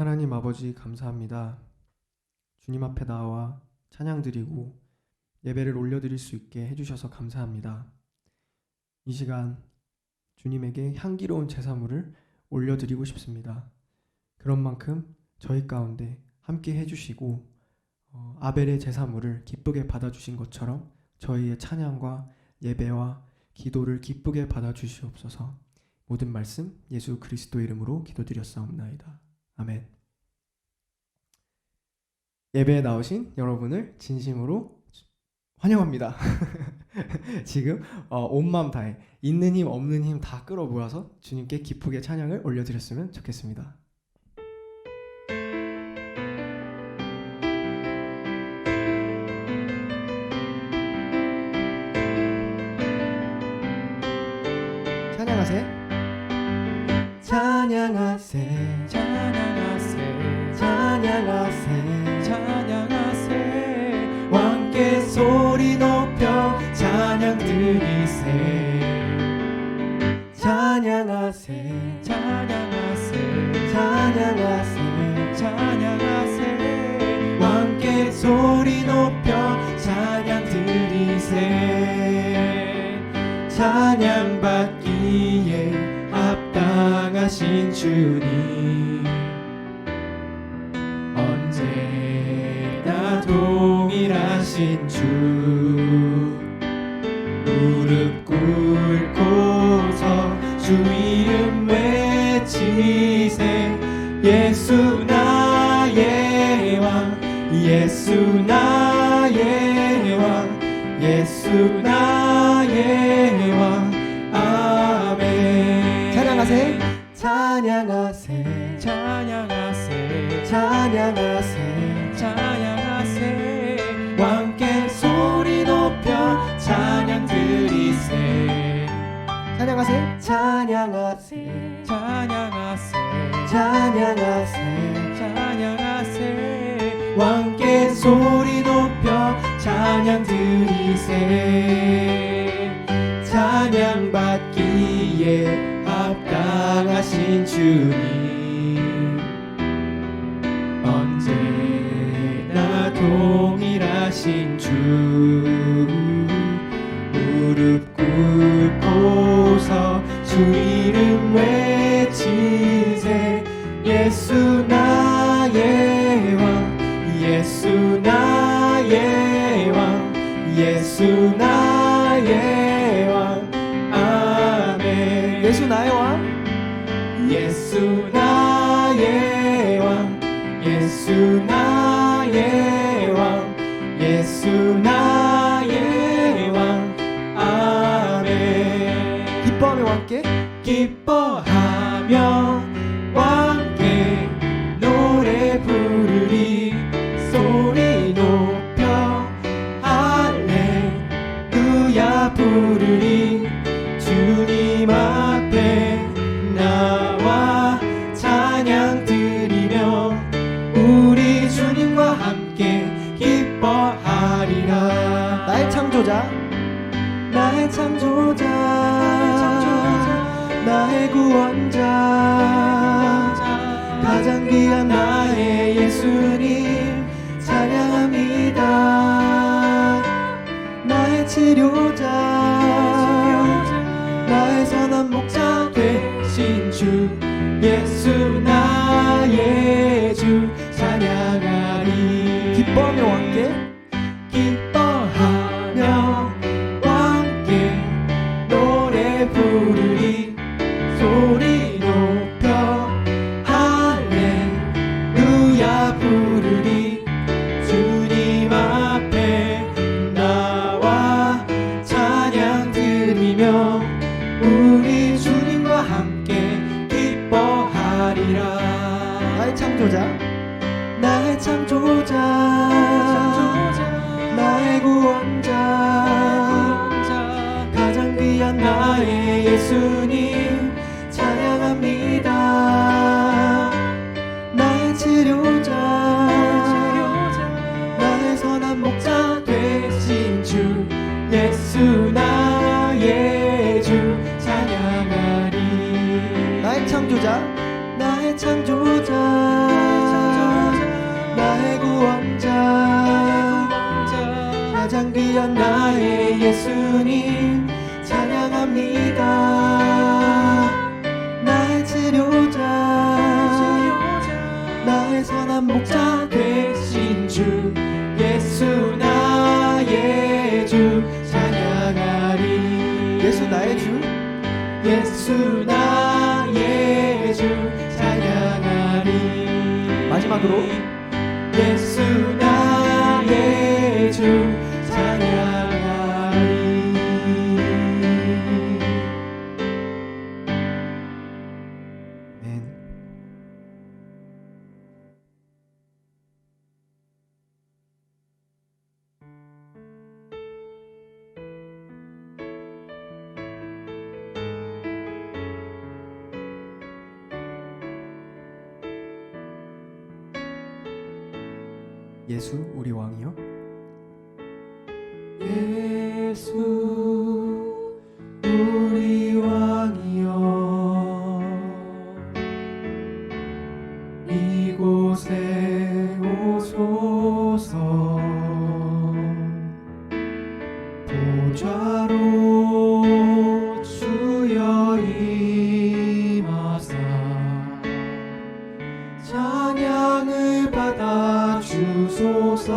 하나님 아버지 감사합니다. 주님 앞에 나와 찬양드리고 예배를 올려드릴 수 있게 해주셔서 감사합니다. 이 시간 주님에게 향기로운 제사물을 올려드리고 싶습니다. 그런 만큼 저희 가운데 함께 해주시고 아벨의 제사물을 기쁘게 받아주신 것처럼 저희의 찬양과 예배와 기도를 기쁘게 받아주시옵소서. 모든 말씀 예수 그리스도 이름으로 기도드렸사옵나이다. 아멘. 예배에 나오신 여러분을 진심으로 환영합니다. 지금 온 마음 다해 있는 힘 없는 힘 다 끌어모아서 주님께 기쁘게 찬양을 올려드렸으면 좋겠습니다. 찬양하세 찬양하세 찬양하세 찬양하세 찬양하세 왕께 소리 높여 찬양 드리세 찬양하세 찬양하세 찬양하세 찬양하세 왕께 소리 높여 찬양 드리세 찬양받기에 합당하신 주님 언제나 동일하신 주 무릎 꿇고서 주 이름 외치세 예수 나의 왕 예수 나의 왕 예수 나의 왕 아멘. 찬양하세 찬양하세 찬양하세 찬양하세 찬양하세 왕께 소리 높여 찬양 드리세 찬양하세 찬양하세 찬양하세 찬양하세 찬양하세 왕께 소리 높여 찬양 드리세 찬양받기에 합당하신 주님 언제나 동일하신 주 무릎 꿇고서 주 이름 외치세 예수 나의 왕 예수 나의 왕 예수 나의 왕 아멘. 예수 나의 왕 예수 나의 왕 예수 나의 왕 예수 나의 왕 아멘. 기뻐하며 왕께 기뻐하며 왕께 노래 부르리 소리 높여 할렐루야 부르리 주님 앞에 나와 찬양 드리며 우리 주님과 함께 기뻐하리라. 나의 창조자 나의 창조자 나의 구원자 가장 귀한 나의 예수님 찬양합니다. 나의 치료자 나의 선한 목자 되신 주 예수 나의 주 찬양하리. 기뻐하며 왕께 기뻐하며 왕께 노래 부르리 소리 높여 할렐루야 부르리 주님 앞에 나와 찬양 드리며 우리 주님과 함께 기뻐하리라. 나의 창조자 나의 창조자 나의 구원자 가장 귀한 나의 예수님 찬양합니다. 나의 치료자 나의 선한 목자 되신 주 예수 나의 주 찬양하리. 나의 창조자 나의 창조자 귀한 나의 예수님 찬양합니다. 나의 치료자 나의 선한 목자 되신 주 예수 나의 주 찬양하리. 예수 나의 주 예수 나의 주 찬양하리. 마지막으로 예수 나의 주 찬양하리. 아멘. 예수 우리 왕이여. 예수 우리 왕이여 이곳에 오소서. 보좌로 주여 임하사 찬양을 받아 주소서.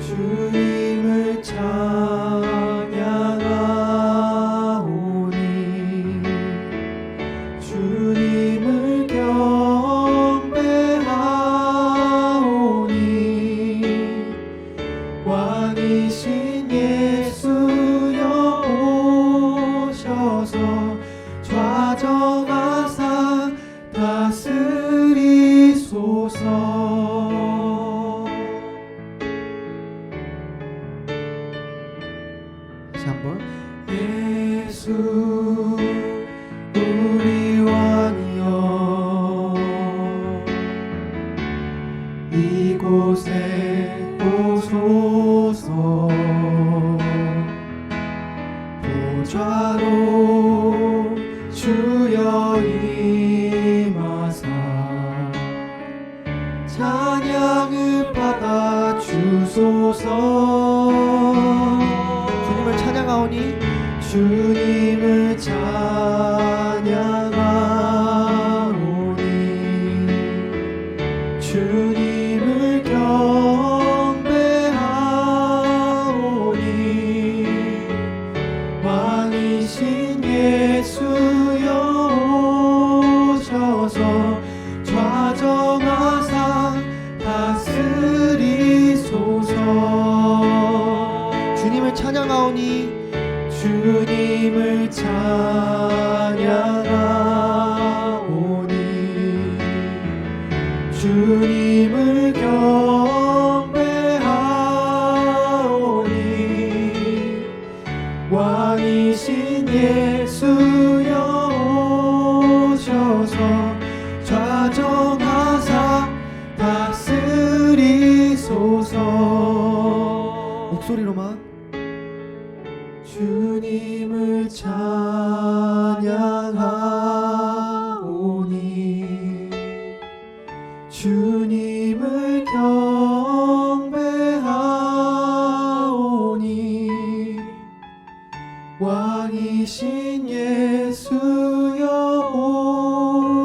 주님을 찬양하오니 주님을 경배하오니 왕이신 예수여 오셔서 좌정하사 다스리소서. 다시 한번. 예수 우리 왕이여 이곳에 오소서. 보좌로 주여 임하사 찬양을 받아 주소서. 주님을 찬양하오니 주님을 찬양하오니 주님을 경배하오니 왕이신 예수여 오셔서 좌정하사 다스리소서. 주님을 찬양하오니 주님을 찬양하오니 주님을 경배하오니 왕이신 예수여 오셔서 좌정하사 다스리소서. 목소리로만 주님을 찬양하오니 주님을 경배하오니 왕이신 예수여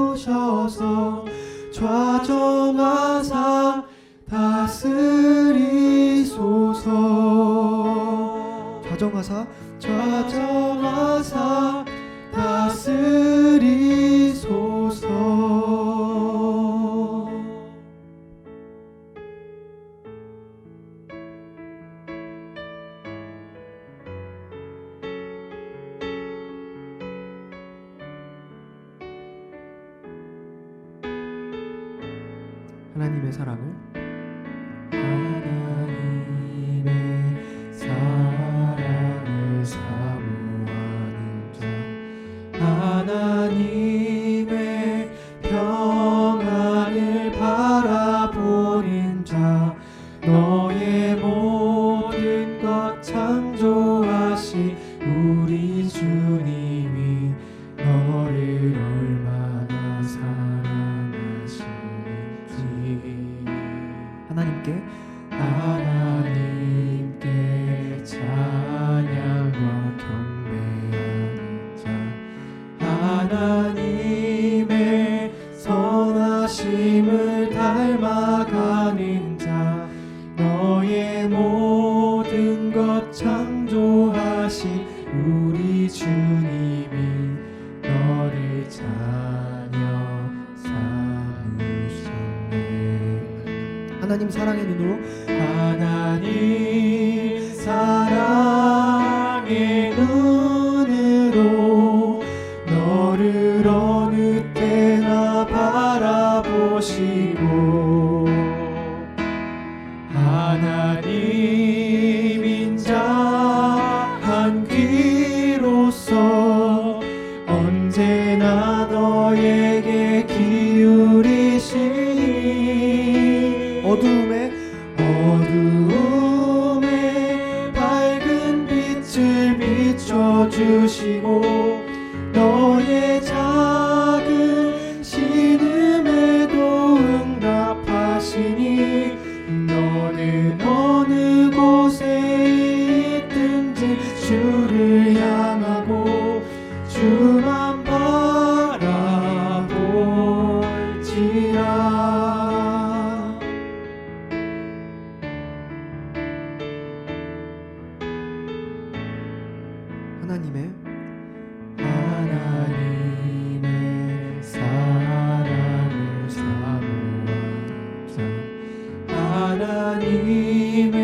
오셔서 좌정하사 다스리소서. 좌정하사 다스리소서. 하나님의 사랑을 사모하는 자 하나님의 평안을 바라보는 자 너의 모든 것 창조하신 우리 주님이 너를 얼마나 사랑하시는지 하나님께 하나님께 찬양과 경배하는 자 하나님의 선하심을 닮아가는 자 너의 모든 것 창조하신 우리 주님이 너를 자녀 삼으셨네. 하나님 사랑의 눈으로 하나님 사랑의 눈으로 너를 어느 때나 바라보시고 하나님 인자한 귀로서 언제나 너에게 기울이시니 어두움에 밝은 빛을 비춰주시고 너의 작은 신음에도 응답하시니 너는 어느 곳에 있든지 주를 향하고 주만 바라볼지라. 하나님의 사랑을 사모하는 자 하나님의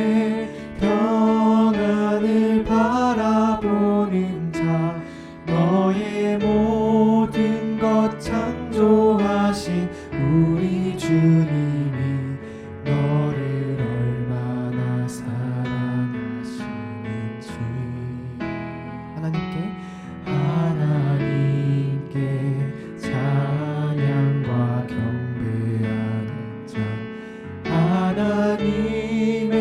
평안을 바라보는 자 너의 모든 것 창조하신 우리 주님이 너를 얼마나 사랑하시는지 하나님께 찬양과 경배하는 자 하나님의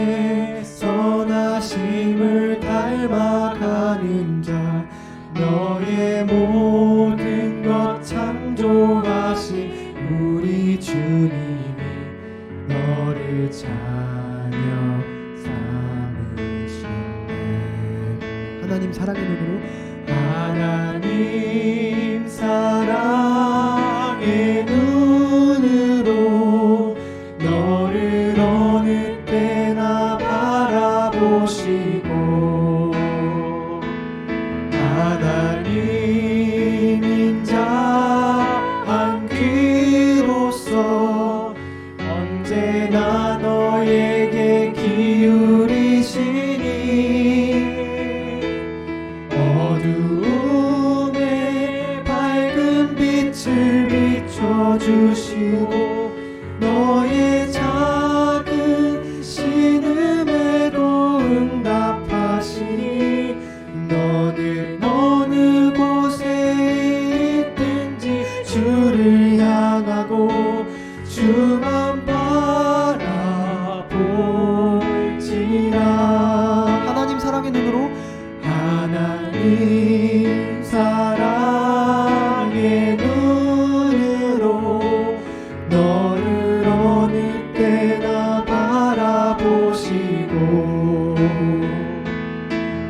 선하심을 닮아가는 자 너의 모든 것 창조하신 우리 주님이 너를 자녀 삼으셨네. 하나님 사랑의 눈으로 하나님 사랑의 눈으로 너를 어느 때나 바라보시고 하나님 인자한 귀로서 언제나 너에게 기울이시니 어두움에 밝은 빛을 비춰주시고 너의 작은 신음에도 응답하시니 너는 어느 곳에 있든지 주를 향하고 주만 바라볼지라. 하나님 사랑의 눈으로 하나님 사랑의 눈으로 너를 어느 때나 바라보시고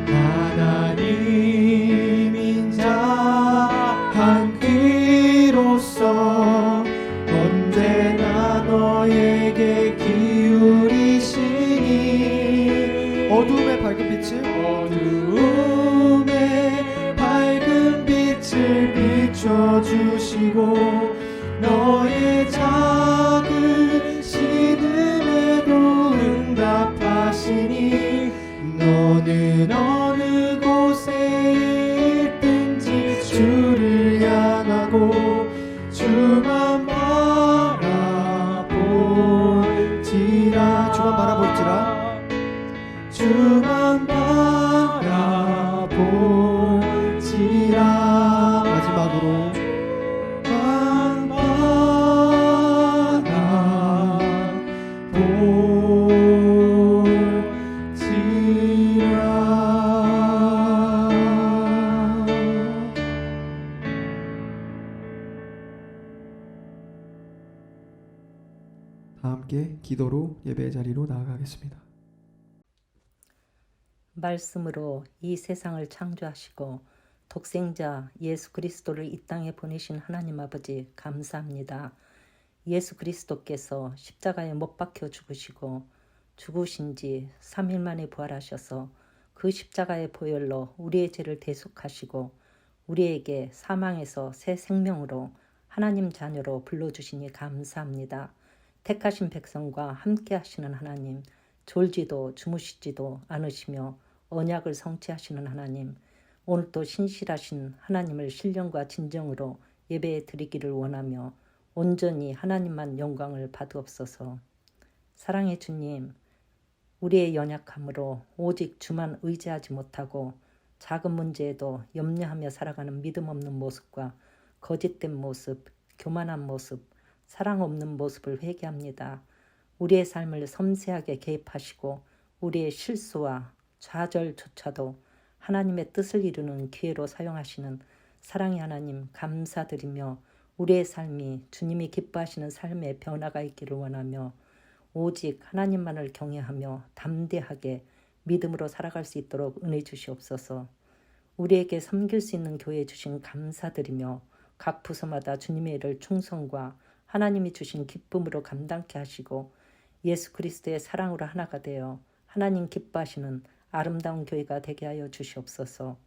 하나님 인자한 귀로서 언제나 너에게 기울이시니 어두움의 밝은 빛을 비춰주시고 너의 작은 신음에도 응답하시니 너는 어느 곳에 있든지 주를 향하고 주만 바라볼지라. 주만 바라볼지라. 마지막으로 주만 바라볼지라. 다 함께 기도로 예배 자리로 나아가겠습니다. 말씀으로 이 세상을 창조하시고 독생자 예수 그리스도를 이 땅에 보내신 하나님 아버지 감사합니다. 예수 그리스도께서 십자가에 못 박혀 죽으시고 죽으신 지 3일 만에 부활하셔서 그 십자가의 보혈로 우리의 죄를 대속하시고 우리에게 사망에서 새 생명으로 하나님 자녀로 불러주시니 감사합니다. 택하신 백성과 함께 하시는 하나님, 졸지도 주무시지도 않으시며 언약을 성취하시는 하나님, 오늘도 신실하신 하나님을 신령과 진정으로 예배에 드리기를 원하며 온전히 하나님만 영광을 받으옵소서. 사랑의 주님, 우리의 연약함으로 오직 주만 의지하지 못하고 작은 문제에도 염려하며 살아가는 믿음 없는 모습과 거짓된 모습, 교만한 모습, 사랑 없는 모습을 회개합니다. 우리의 삶을 섬세하게 개입하시고 우리의 실수와 좌절조차도 하나님의 뜻을 이루는 기회로 사용하시는 사랑의 하나님 감사드리며 우리의 삶이 주님이 기뻐하시는 삶의 변화가 있기를 원하며 오직 하나님만을 경외하며 담대하게 믿음으로 살아갈 수 있도록 은혜 주시옵소서. 우리에게 섬길 수 있는 교회 주신 감사드리며 각 부서마다 주님의 일을 충성과 하나님이 주신 기쁨으로 감당케 하시고 예수 그리스도의 사랑으로 하나가 되어 하나님 기뻐하시는 아름다운 교회가 되게 하여 주시옵소서.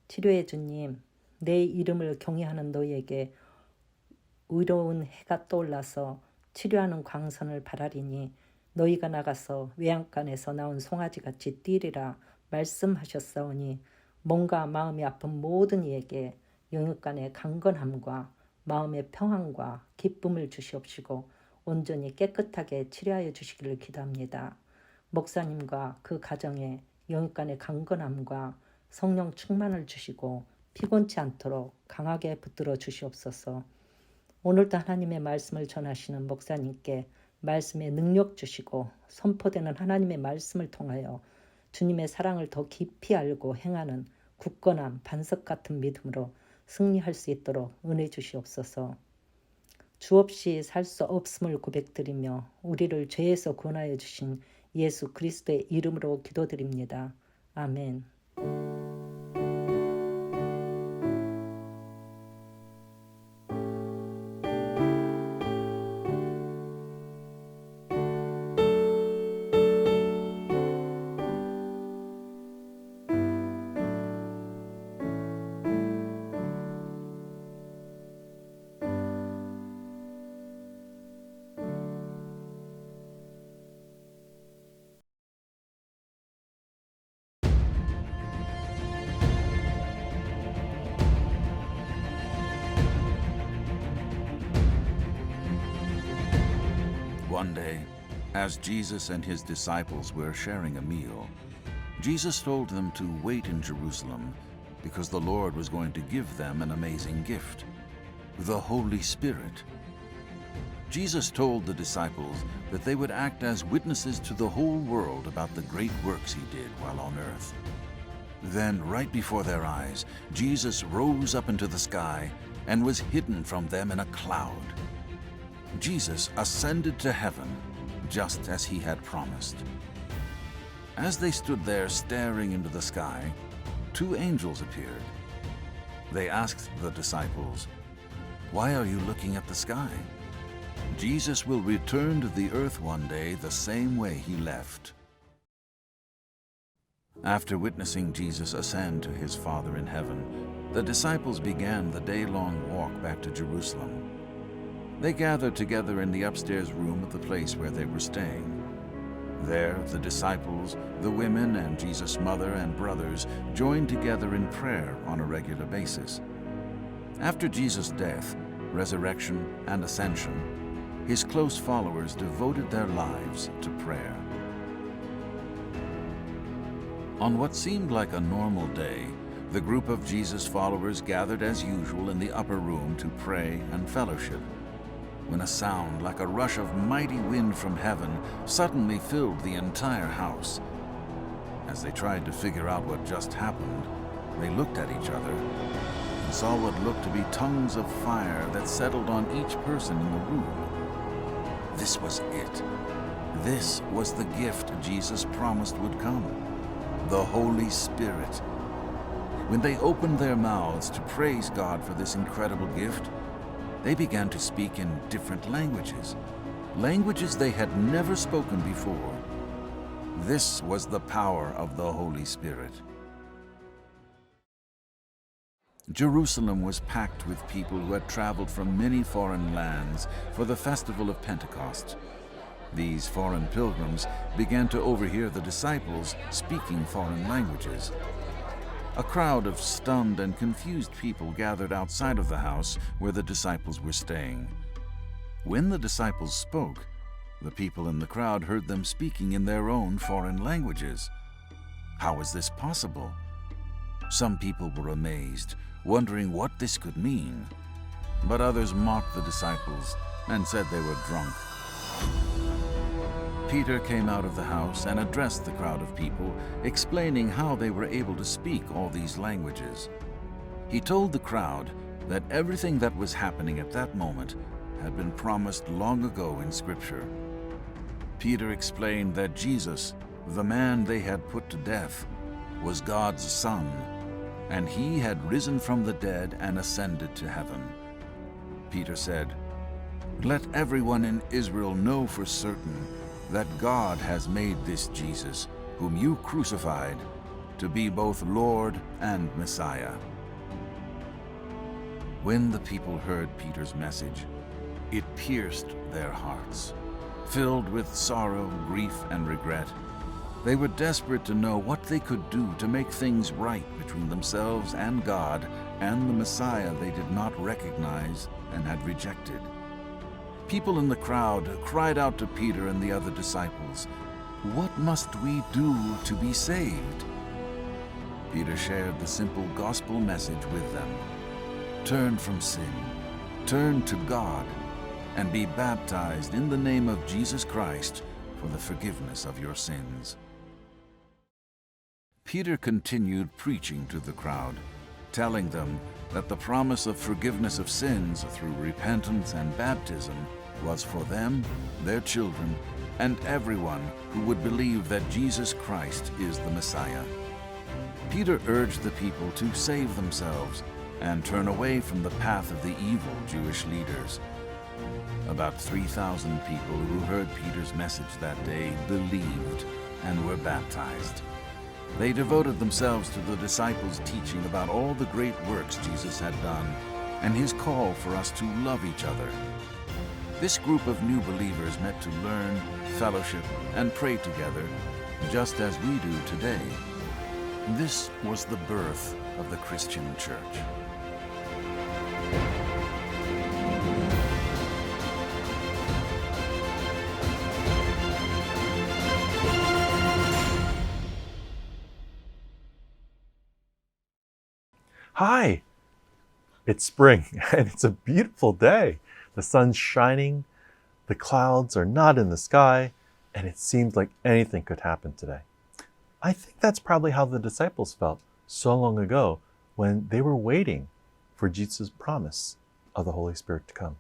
치료의 주님, 내 이름을 경외하는 너희에게 의로운 해가 떠올라서 치료하는 광선을 바라리니 너희가 나가서 외양간에서 나온 송아지같이 뛰리라 말씀하셨사오니 몸과 마음이 아픈 모든 이에게 영육간의 강건함과 마음의 평안과 기쁨을 주시옵시고 온전히 깨끗하게 치료하여 주시기를 기도합니다. 목사님과 그 가정에 영육간의 강건함과 성령 충만을 주시고 피곤치 않도록 강하게 붙들어 주시옵소서. 오늘도 하나님의 말씀을 전하시는 목사님께 말씀의 능력 주시고 선포되는 하나님의 말씀을 통하여 주님의 사랑을 더 깊이 알고 행하는 굳건한 반석 같은 믿음으로 승리할 수 있도록 은혜 주시옵소서. 주 없이 살 수 없음을 고백드리며 우리를 죄에서 구원하여 주신 예수 그리스도의 이름으로 기도드립니다. 아멘. One day, as Jesus and his disciples were sharing a meal, Jesus told them to wait in Jerusalem because the Lord was going to give them an amazing gift, the Holy Spirit. Jesus told the disciples that they would act as witnesses to the whole world about the great works he did while on earth. Then, right before their eyes, Jesus rose up into the sky and was hidden from them in a cloud. Jesus ascended to heaven, just as he had promised. As they stood there staring into the sky, two angels appeared. They asked the disciples, "Why are you looking at the sky? Jesus will return to the earth one day the same way he left." After witnessing Jesus ascend to his Father in heaven, the disciples began the day-long walk back to Jerusalem. They gathered together in the upstairs room of the place where they were staying. There, the disciples, the women, and Jesus' mother and brothers joined together in prayer on a regular basis. After Jesus' death, resurrection, and ascension, his close followers devoted their lives to prayer. On what seemed like a normal day, the group of Jesus' followers gathered as usual in the upper room to pray and fellowship, when a sound like a rush of mighty wind from heaven suddenly filled the entire house. As they tried to figure out what just happened, they looked at each other and saw what looked to be tongues of fire that settled on each person in the room. This was it. This was the gift Jesus promised would come, the Holy Spirit. When they opened their mouths to praise God for this incredible gift, they began to speak in different languages, languages they had never spoken before. This was the power of the Holy Spirit. Jerusalem was packed with people who had traveled from many foreign lands for the festival of Pentecost. These foreign pilgrims began to overhear the disciples speaking foreign languages. A crowd of stunned and confused people gathered outside of the house where the disciples were staying. When the disciples spoke, the people in the crowd heard them speaking in their own foreign languages. How was this possible? Some people were amazed, wondering what this could mean. But others mocked the disciples and said they were drunk. Peter came out of the house and addressed the crowd of people, explaining how they were able to speak all these languages. He told the crowd that everything that was happening at that moment had been promised long ago in Scripture. Peter explained that Jesus, the man they had put to death, was God's Son, and he had risen from the dead and ascended to heaven. Peter said, "Let everyone in Israel know for certain that God has made this Jesus, whom you crucified, to be both Lord and Messiah." When the people heard Peter's message, it pierced their hearts. Filled with sorrow, grief, and regret, they were desperate to know what they could do to make things right between themselves and God and the Messiah they did not recognize and had rejected. People in the crowd cried out to Peter and the other disciples, "What must we do to be saved?" Peter shared the simple gospel message with them. Turn from sin, turn to God, and be baptized in the name of Jesus Christ for the forgiveness of your sins. Peter continued preaching to the crowd, telling them that the promise of forgiveness of sins through repentance and baptism was for them, their children, and everyone who would believe that Jesus Christ is the Messiah. Peter urged the people to save themselves and turn away from the path of the evil Jewish leaders. About 3,000 people who heard Peter's message that day believed and were baptized. They devoted themselves to the disciples' teaching about all the great works Jesus had done and his call for us to love each other. This group of new believers met to learn, fellowship, and pray together, just as we do today. This was the birth of the Christian church. Hi! It's spring and it's a beautiful day. The sun's shining, the clouds are not in the sky, and it seems like anything could happen today. I think that's probably how the disciples felt so long ago when they were waiting for Jesus' promise of the Holy Spirit to come.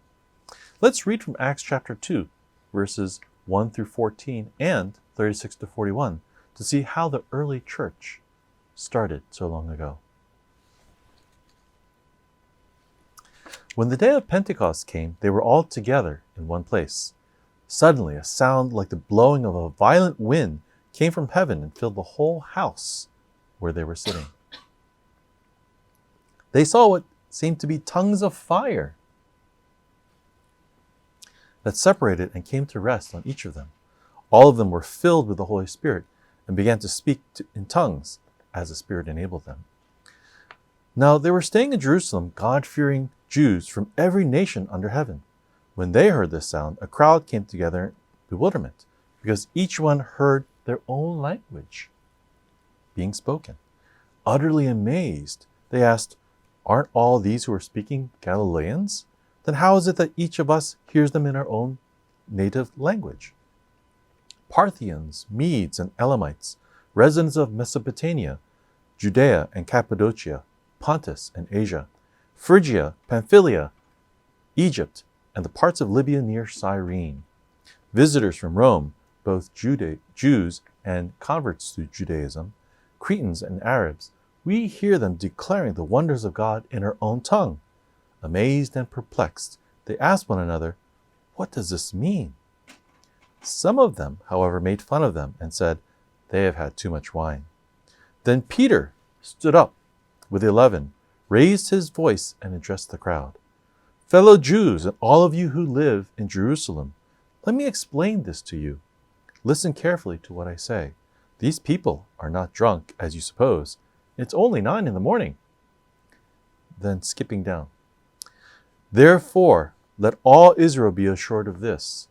Let's read from Acts chapter 2, verses 1 through 14 and 36 to 41 to see how the early church started so long ago. When the day of Pentecost came, they were all together in one place. Suddenly, a sound like the blowing of a violent wind came from heaven and filled the whole house where they were sitting. They saw what seemed to be tongues of fire that separated and came to rest on each of them. All of them were filled with the Holy Spirit and began to speak in tongues as the Spirit enabled them. Now they were staying in Jerusalem, God-fearing Jews from every nation under heaven. When they heard this sound, a crowd came together in bewilderment, because each one heard their own language being spoken. Utterly amazed, they asked, "Aren't all these who are speaking Galileans? Then how is it that each of us hears them in our own native language?" Parthians, Medes, and Elamites, residents of Mesopotamia, Judea and Cappadocia, Pontus and Asia, Phrygia, Pamphylia, Egypt, and the parts of Libya near Cyrene, visitors from Rome, both Jews and converts to Judaism, Cretans and Arabs, we hear them declaring the wonders of God in our own tongue. Amazed and perplexed, they asked one another, "What does this mean?" Some of them, however, made fun of them and said, "They have had too much wine." Then Peter stood up with the 11, raised his voice and addressed the crowd. "Fellow Jews and all of you who live in Jerusalem, let me explain this to you. Listen carefully to what I say. These people are not drunk, as you suppose. It's only 9 a.m. Then skipping down. Therefore, let all Israel be assured of this.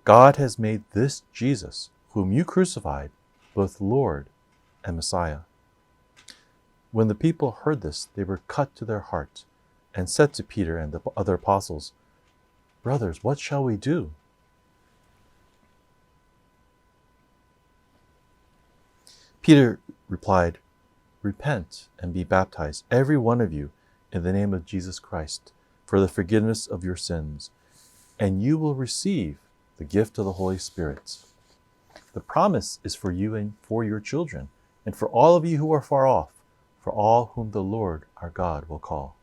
God has made this Jesus, whom you crucified, both Lord and Messiah. When the people heard this, they were cut to their heart and said to Peter and the other apostles, "Brothers, what shall we do?" Peter replied, "Repent and be baptized, every one of you, in the name of Jesus Christ, for the forgiveness of your sins, and you will receive the gift of the Holy Spirit. The promise is for you and for your children, and for all of you who are far off, for all whom the Lord our God will call."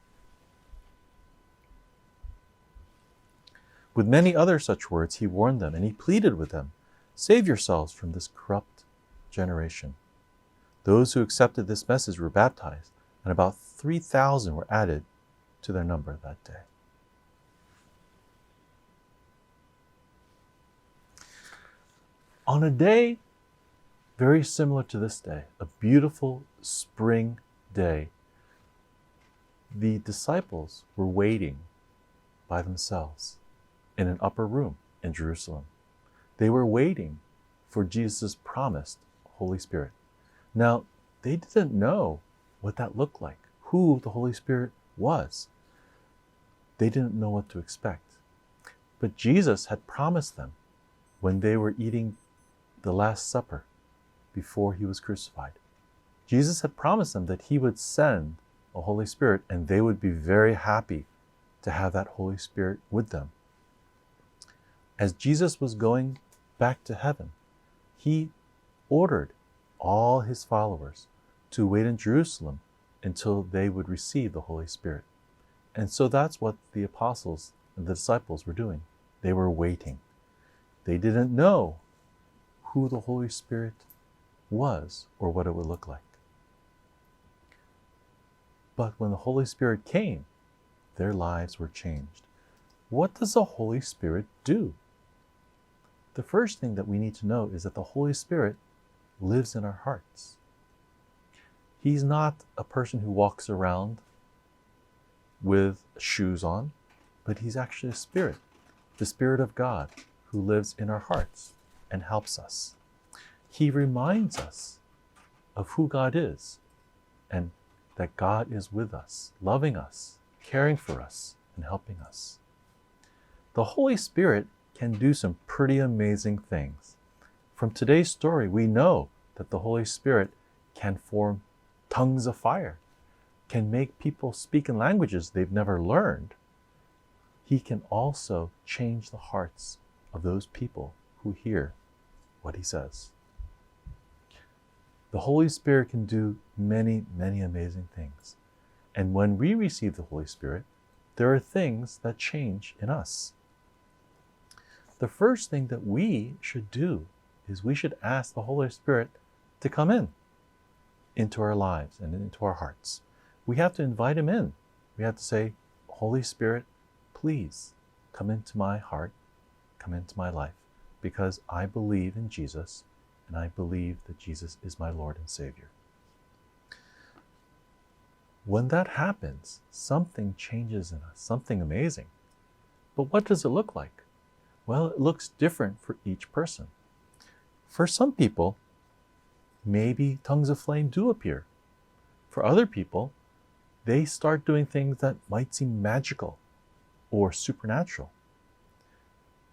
With many other such words, he warned them, and he pleaded with them, "Save yourselves from this corrupt generation." Those who accepted this message were baptized, and about 3,000 were added to their number that day. On a day very similar to this day, a beautiful spring day, the disciples were waiting by themselves in an upper room in Jerusalem. They were waiting for Jesus' promised Holy Spirit. Now, they didn't know what that looked like, who the Holy Spirit was. They didn't know what to expect. But Jesus had promised them when they were eating the Last Supper before he was crucified. Jesus had promised them that he would send a Holy Spirit and they would be very happy to have that Holy Spirit with them. As Jesus was going back to heaven, he ordered all his followers to wait in Jerusalem until they would receive the Holy Spirit. And so that's what the apostles and the disciples were doing. They were waiting. They didn't know who the Holy Spirit was or what it would look like. But when the Holy Spirit came, their lives were changed. What does the Holy Spirit do? The first thing that we need to know is that the Holy Spirit lives in our hearts. He's not a person who walks around with shoes on, but he's actually a spirit, the Spirit of God, who lives in our hearts and helps us. He reminds us of who God is and that God is with us, loving us, caring for us, and helping us. The Holy Spirit can do some pretty amazing things. From today's story, we know that the Holy Spirit can form tongues of fire, can make people speak in languages they've never learned. He can also change the hearts of those people who hear what he says. The Holy Spirit can do many, many amazing things. And when we receive the Holy Spirit, there are things that change in us. The first thing that we should do is we should ask the Holy Spirit to come into our lives and into our hearts. We have to invite him in. We have to say, "Holy Spirit, please come into my heart, come into my life, because I believe in Jesus and I believe that Jesus is my Lord and Savior." When that happens, something changes in us, something amazing. But what does it look like? Well, it looks different for each person. For some people, maybe tongues of flame do appear. For other people, they start doing things that might seem magical or supernatural.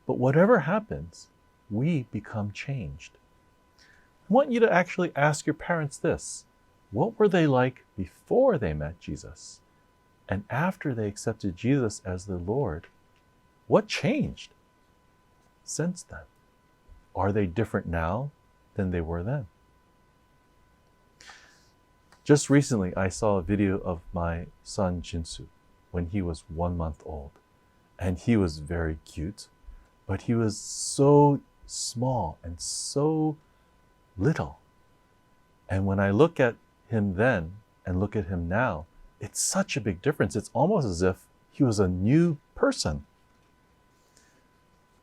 But whatever happens, we become changed. I want you to actually ask your parents this. What were they like before they met Jesus? And after they accepted Jesus as their Lord, what changed since then? Are they different now than they were then? Just recently, I saw a video of my son Jinsu when he was 1 month old. And he was very cute, but he was so small and so little. And when I look at him then and look at him now, it's such a big difference. It's almost as if he was a new person.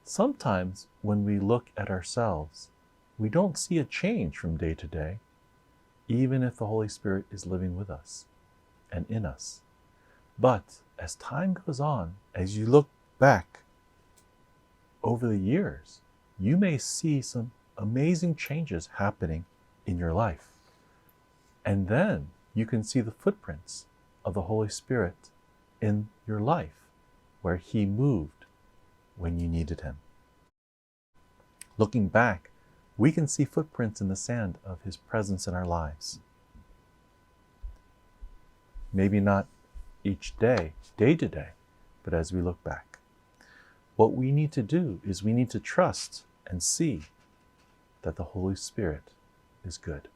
Sometimes when we look at ourselves, we don't see a change from day to day, even if the Holy Spirit is living with us and in us. But as time goes on, as you look back over the years, you may see some amazing changes happening in your life. And then you can see the footprints of the Holy Spirit in your life, where He moved when you needed Him. Looking back, we can see footprints in the sand of His presence in our lives. Maybe not each day, day to day, but as we look back. What we need to do is we need to trust and see that the Holy Spirit is good.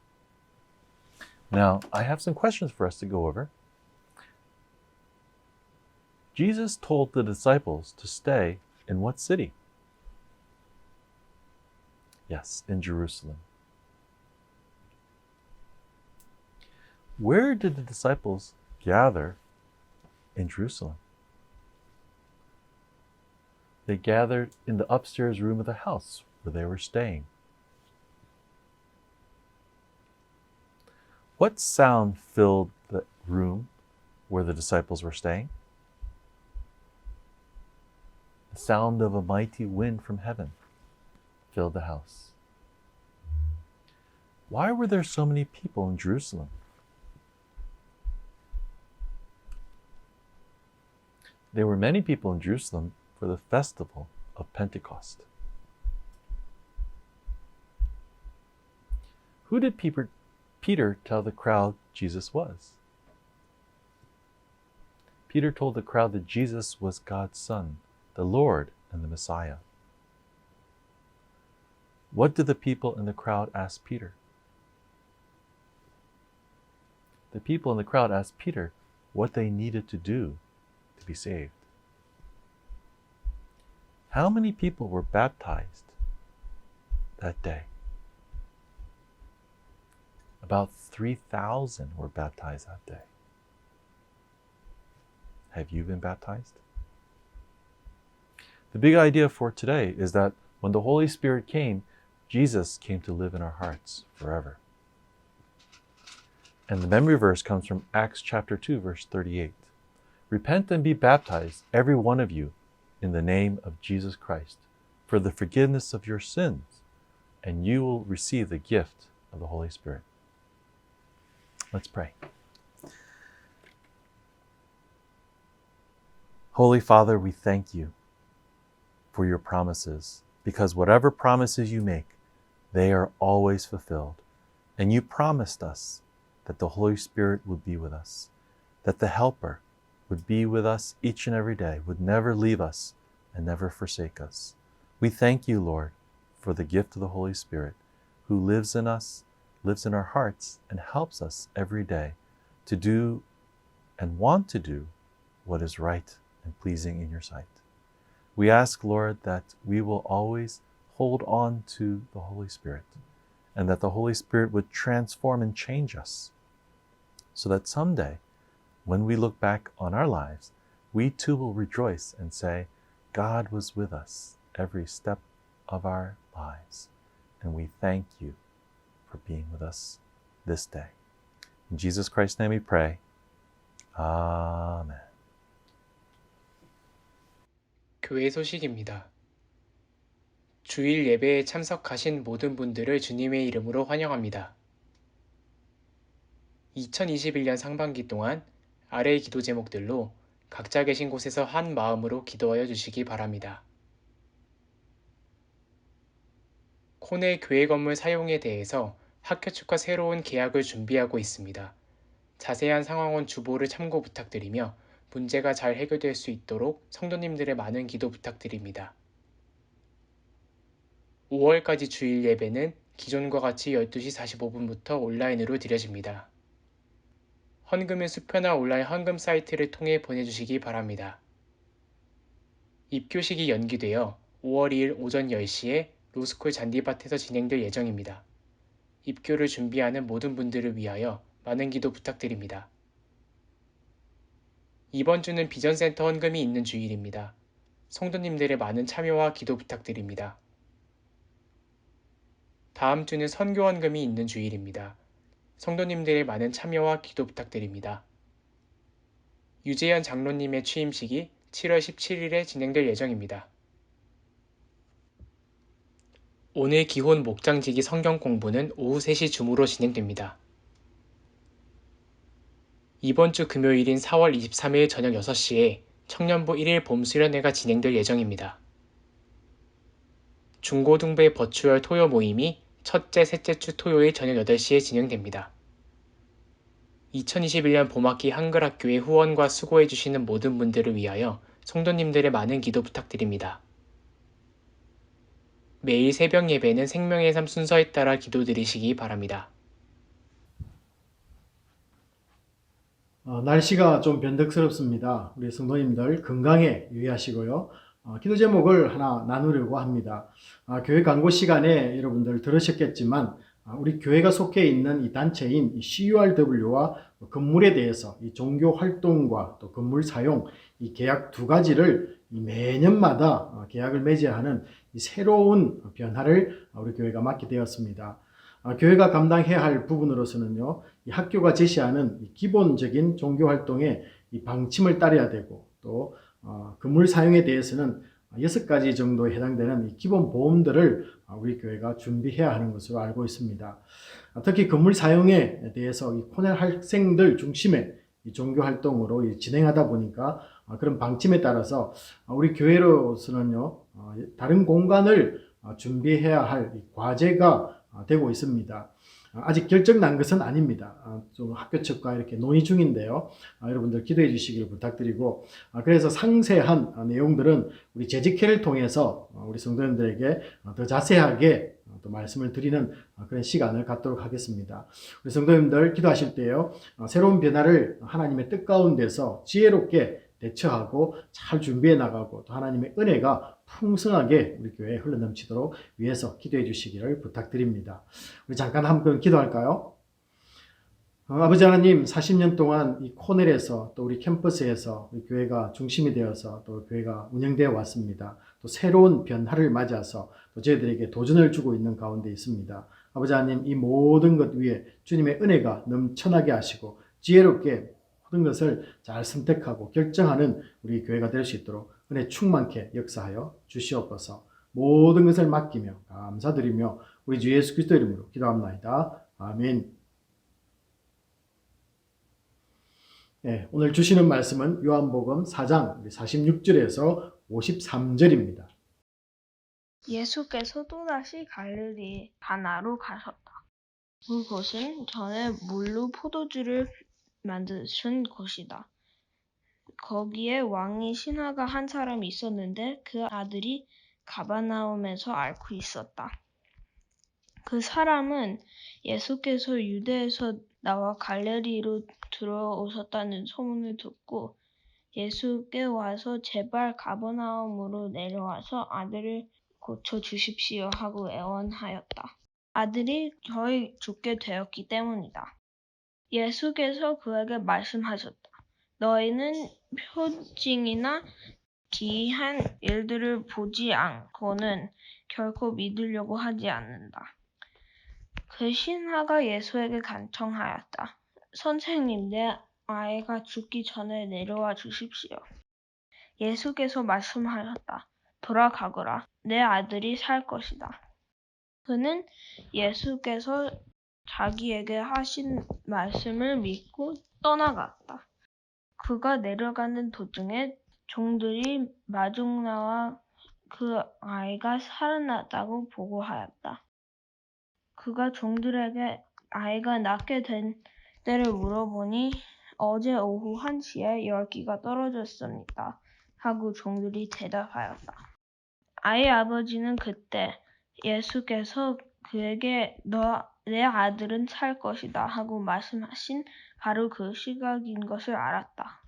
Now, I have some questions for us to go over. Jesus told the disciples to stay in what city? Yes, in Jerusalem. Where did the disciples gather in Jerusalem? They gathered in the upstairs room of the house where they were staying. What sound filled the room where the disciples were staying? The sound of a mighty wind from heaven filled the house. Why were there so many people in Jerusalem? There were many people in Jerusalem for the festival of Pentecost. Who did Peter tell the crowd Jesus was? Peter told the crowd that Jesus was God's Son, the Lord and the Messiah. What did the people in the crowd ask Peter? The people in the crowd asked Peter what they needed to do to be saved. How many people were baptized that day? About 3,000 were baptized that day. Have you been baptized? The big idea for today is that when the Holy Spirit came, Jesus came to live in our hearts forever. And the memory verse comes from Acts chapter 2, verse 38. Repent and be baptized, every one of you, in the name of Jesus Christ, for the forgiveness of your sins, and you will receive the gift of the Holy Spirit. Let's pray. Holy Father, we thank you for your promises, because whatever promises you make, they are always fulfilled. And you promised us that the Holy Spirit would be with us, that the Helper would be with us each and every day, would never leave us and never forsake us. We thank you, Lord, for the gift of the Holy Spirit, who lives in us, lives in our hearts, and helps us every day to do and want to do what is right and pleasing in your sight. We ask, Lord, that we will always hold on to the Holy Spirit, and that the Holy Spirit would transform and change us, so that someday, when we look back on our lives, we too will rejoice and say, God was with us every step of our lives, and we thank you for being with us this day. In Jesus Christ's name we pray. Amen. 교회 소식입니다. 주일 예배에 참석하신 모든 분들을 주님의 이름으로 환영합니다. 2021년 상반기 동안 아래의 기도 제목들로 각자 계신 곳에서 한 마음으로 기도하여 주시기 바랍니다. 코네 교회 건물 사용에 대해서 학교 측과 새로운 계약을 준비하고 있습니다. 자세한 상황은 주보를 참고 부탁드리며 문제가 잘 해결될 수 있도록 성도님들의 많은 기도 부탁드립니다. 5월까지 주일 예배는 기존과 같이 12시 45분부터 온라인으로 드려집니다. 헌금은 수표나 온라인 헌금 사이트를 통해 보내주시기 바랍니다. 입교식이 연기되어 5월 2일 오전 10시에 로스쿨 잔디밭에서 진행될 예정입니다. 입교를 준비하는 모든 분들을 위하여 많은 기도 부탁드립니다. 이번 주는 비전센터 헌금이 있는 주일입니다. 성도님들의 많은 참여와 기도 부탁드립니다. 다음 주는 선교 헌금이 있는 주일입니다. 성도님들의 많은 참여와 기도 부탁드립니다. 유재현 장로님의 취임식이 7월 17일에 진행될 예정입니다. 오늘 기혼 목장지기 성경 공부는 오후 3시 줌으로 진행됩니다. 이번 주 금요일인 4월 23일 저녁 6시에 청년부 1일 봄 수련회가 진행될 예정입니다. 중고등부의 버추얼 토요 모임이 첫째, 셋째 주 토요일 저녁 8시에 진행됩니다. 2021년 봄학기 한글학교의 후원과 수고해주시는 모든 분들을 위하여 성도님들의 많은 기도 부탁드립니다. 매일 새벽 예배는 생명의 삶 순서에 따라 기도드리시기 바랍니다. 날씨가 좀 변덕스럽습니다. 우리 성도님들 건강에 유의하시고요. 기도 제목을 하나 나누려고 합니다. 교회 광고 시간에 여러분들 들으셨겠지만 우리 교회가 속해 있는 이 단체인 CURW와 건물에 대해서 이 종교 활동과 또 건물 사용 이 계약 두 가지를 매년마다 계약을 맺어야 하는 이 새로운 변화를 우리 교회가 맡게 되었습니다. 교회가 감당해야 할 부분으로서는요, 이 학교가 제시하는 이 기본적인 종교 활동의 이 방침을 따라야 되고, 또 건물 사용에 대해서는 6가지 정도에 해당되는 이 기본 보험들을 우리 교회가 준비해야 하는 것으로 알고 있습니다. 특히 건물 사용에 대해서 이 코넬 학생들 중심의 이 종교 활동으로 진행하다 보니까 그런 방침에 따라서 우리 교회로서는요, 다른 공간을 준비해야 할 과제가 되고 있습니다. 아직 결정 난 것은 아닙니다. 좀 학교 측과 이렇게 논의 중인데요. 여러분들 기도해 주시기를 부탁드리고, 그래서 상세한 내용들은 우리 재직회를 통해서 우리 성도님들에게 더 자세하게 또 말씀을 드리는 그런 시간을 갖도록 하겠습니다. 우리 성도님들 기도하실 때요, 새로운 변화를 하나님의 뜻 가운데서 지혜롭게 대처하고 잘 준비해 나가고 또 하나님의 은혜가 풍성하게 우리 교회에 흘러넘치도록 위해서 기도해 주시기를 부탁드립니다. 우리 잠깐 한번 기도할까요? 아버지 하나님, 40년 동안 이 코넬에서 또 우리 캠퍼스에서 우리 교회가 중심이 되어서 또 교회가 운영되어 왔습니다. 또 새로운 변화를 맞아서 또 저희들에게 도전을 주고 있는 가운데 있습니다. 아버지 하나님, 이 모든 것 위에 주님의 은혜가 넘쳐나게 하시고 지혜롭게 모든 것을 잘 선택하고 결정하는 우리 교회가 될 수 있도록 은혜 충만케 역사하여 주시옵소서. 모든 것을 맡기며 감사드리며 우리 주 예수 그리스도 이름으로 기도합나이다. 아멘. 네, 오늘 주시는 말씀은 요한복음 4장 46절에서 53절입니다. 예수께서 또다시 갈릴리 가나로 가셨다. 그곳은 전에 물로 포도주를 만드신 곳이다. 거기에 왕이 신하가 한 사람이 있었는데 그 아들이 가버나움에서 앓고 있었다. 그 사람은 예수께서 유대에서 나와 갈릴리로 들어오셨다는 소문을 듣고 예수께 와서 제발 가버나움으로 내려와서 아들을 고쳐 주십시오 하고 애원하였다. 아들이 거의 죽게 되었기 때문이다. 예수께서 그에게 말씀하셨다. 너희는 표징이나 기이한 일들을 보지 않고는 결코 믿으려고 하지 않는다. 그 신하가 예수에게 간청하였다. 선생님, 내 아이가 죽기 전에 내려와 주십시오. 예수께서 말씀하셨다. 돌아가거라. 내 아들이 살 것이다. 그는 예수께서 자기에게 하신 말씀을 믿고 떠나갔다. 그가 내려가는 도중에 종들이 마중 나와 그 아이가 살아났다고 보고하였다. 그가 종들에게 아이가 낫게 된 때를 물어보니 어제 오후 1시에 열기가 떨어졌습니다. 하고 종들이 대답하였다. 아이 아버지는 그때 예수께서 그에게 내 아들은 살 것이다 하고 말씀하신 바로 그 시각인 것을 알았다.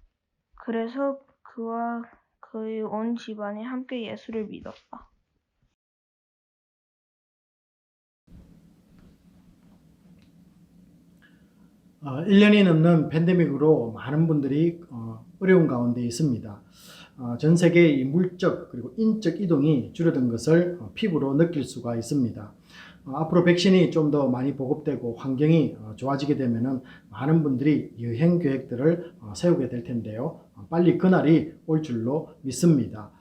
그래서 그와 그의 온 집안이 함께 예수를 믿었다. 어, 1년이 넘는 팬데믹으로 많은 분들이 어려운 가운데 있습니다. 전 세계의 물적 그리고 인적 이동이 줄어든 것을 피부로 느낄 수가 있습니다. 앞으로 백신이 좀 더 많이 보급되고 환경이 좋아지게 되면은 많은 분들이 여행 계획들을 세우게 될 텐데요. 빨리 그날이 올 줄로 믿습니다.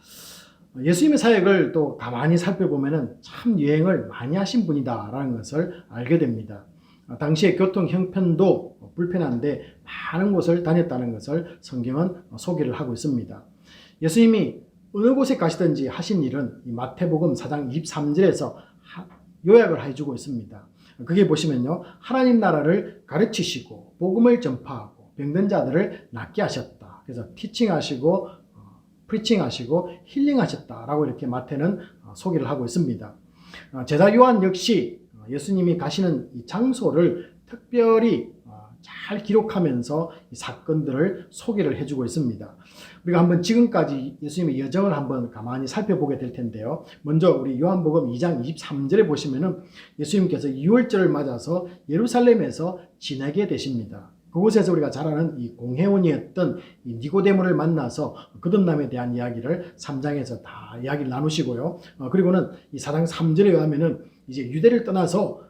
예수님의 사역을 또 가만히 살펴보면은 참 여행을 많이 하신 분이다라는 것을 알게 됩니다. 당시의 교통 형편도 불편한데 많은 곳을 다녔다는 것을 성경은 소개를 하고 있습니다. 예수님이 어느 곳에 가시든지 하신 일은 이 마태복음 4장 23절에서 요약을 해주고 있습니다. 그게 보시면요, 하나님 나라를 가르치시고 복음을 전파하고 병든 자들을 낫게 하셨다. 그래서 티칭하시고 프리칭하시고 힐링하셨다라고 이렇게 마태는 소개를 하고 있습니다. 제자 요한 역시 예수님이 가시는 이 장소를 특별히 잘 기록하면서 이 사건들을 소개를 해주고 있습니다. 우리가 한번 지금까지 예수님의 여정을 한번 가만히 살펴보게 될 텐데요. 먼저 우리 요한복음 2장 23절에 보시면은 예수님께서 유월절을 맞아서 예루살렘에서 지내게 되십니다. 그곳에서 우리가 잘 아는 이 공회원이었던 이 니고데모를 만나서 거듭남에 대한 이야기를 3장에서 다 이야기를 나누시고요. 그리고는 이 4장 3절에 의하면은 이제 유대를 떠나서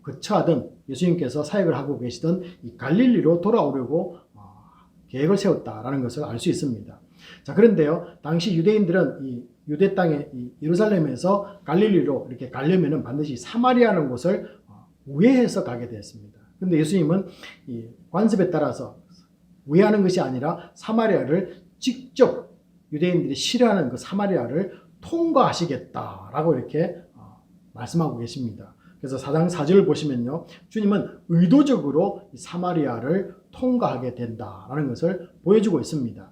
거처하던 예수님께서 사역을 하고 계시던 이 갈릴리로 돌아오려고 계획을 세웠다라는 것을 알 수 있습니다. 자, 그런데요, 당시 유대인들은 이 유대 땅에 이 예루살렘에서 갈릴리로 이렇게 가려면은 반드시 사마리아라는 곳을 우회해서 가게 되었습니다. 그런데 예수님은 이 관습에 따라서 우회하는 것이 아니라 사마리아를 직접 유대인들이 싫어하는 그 사마리아를 통과하시겠다라고 이렇게 말씀하고 계십니다. 그래서 4장 4절을 보시면요, 주님은 의도적으로 사마리아를 통과하게 된다라는 것을 보여주고 있습니다.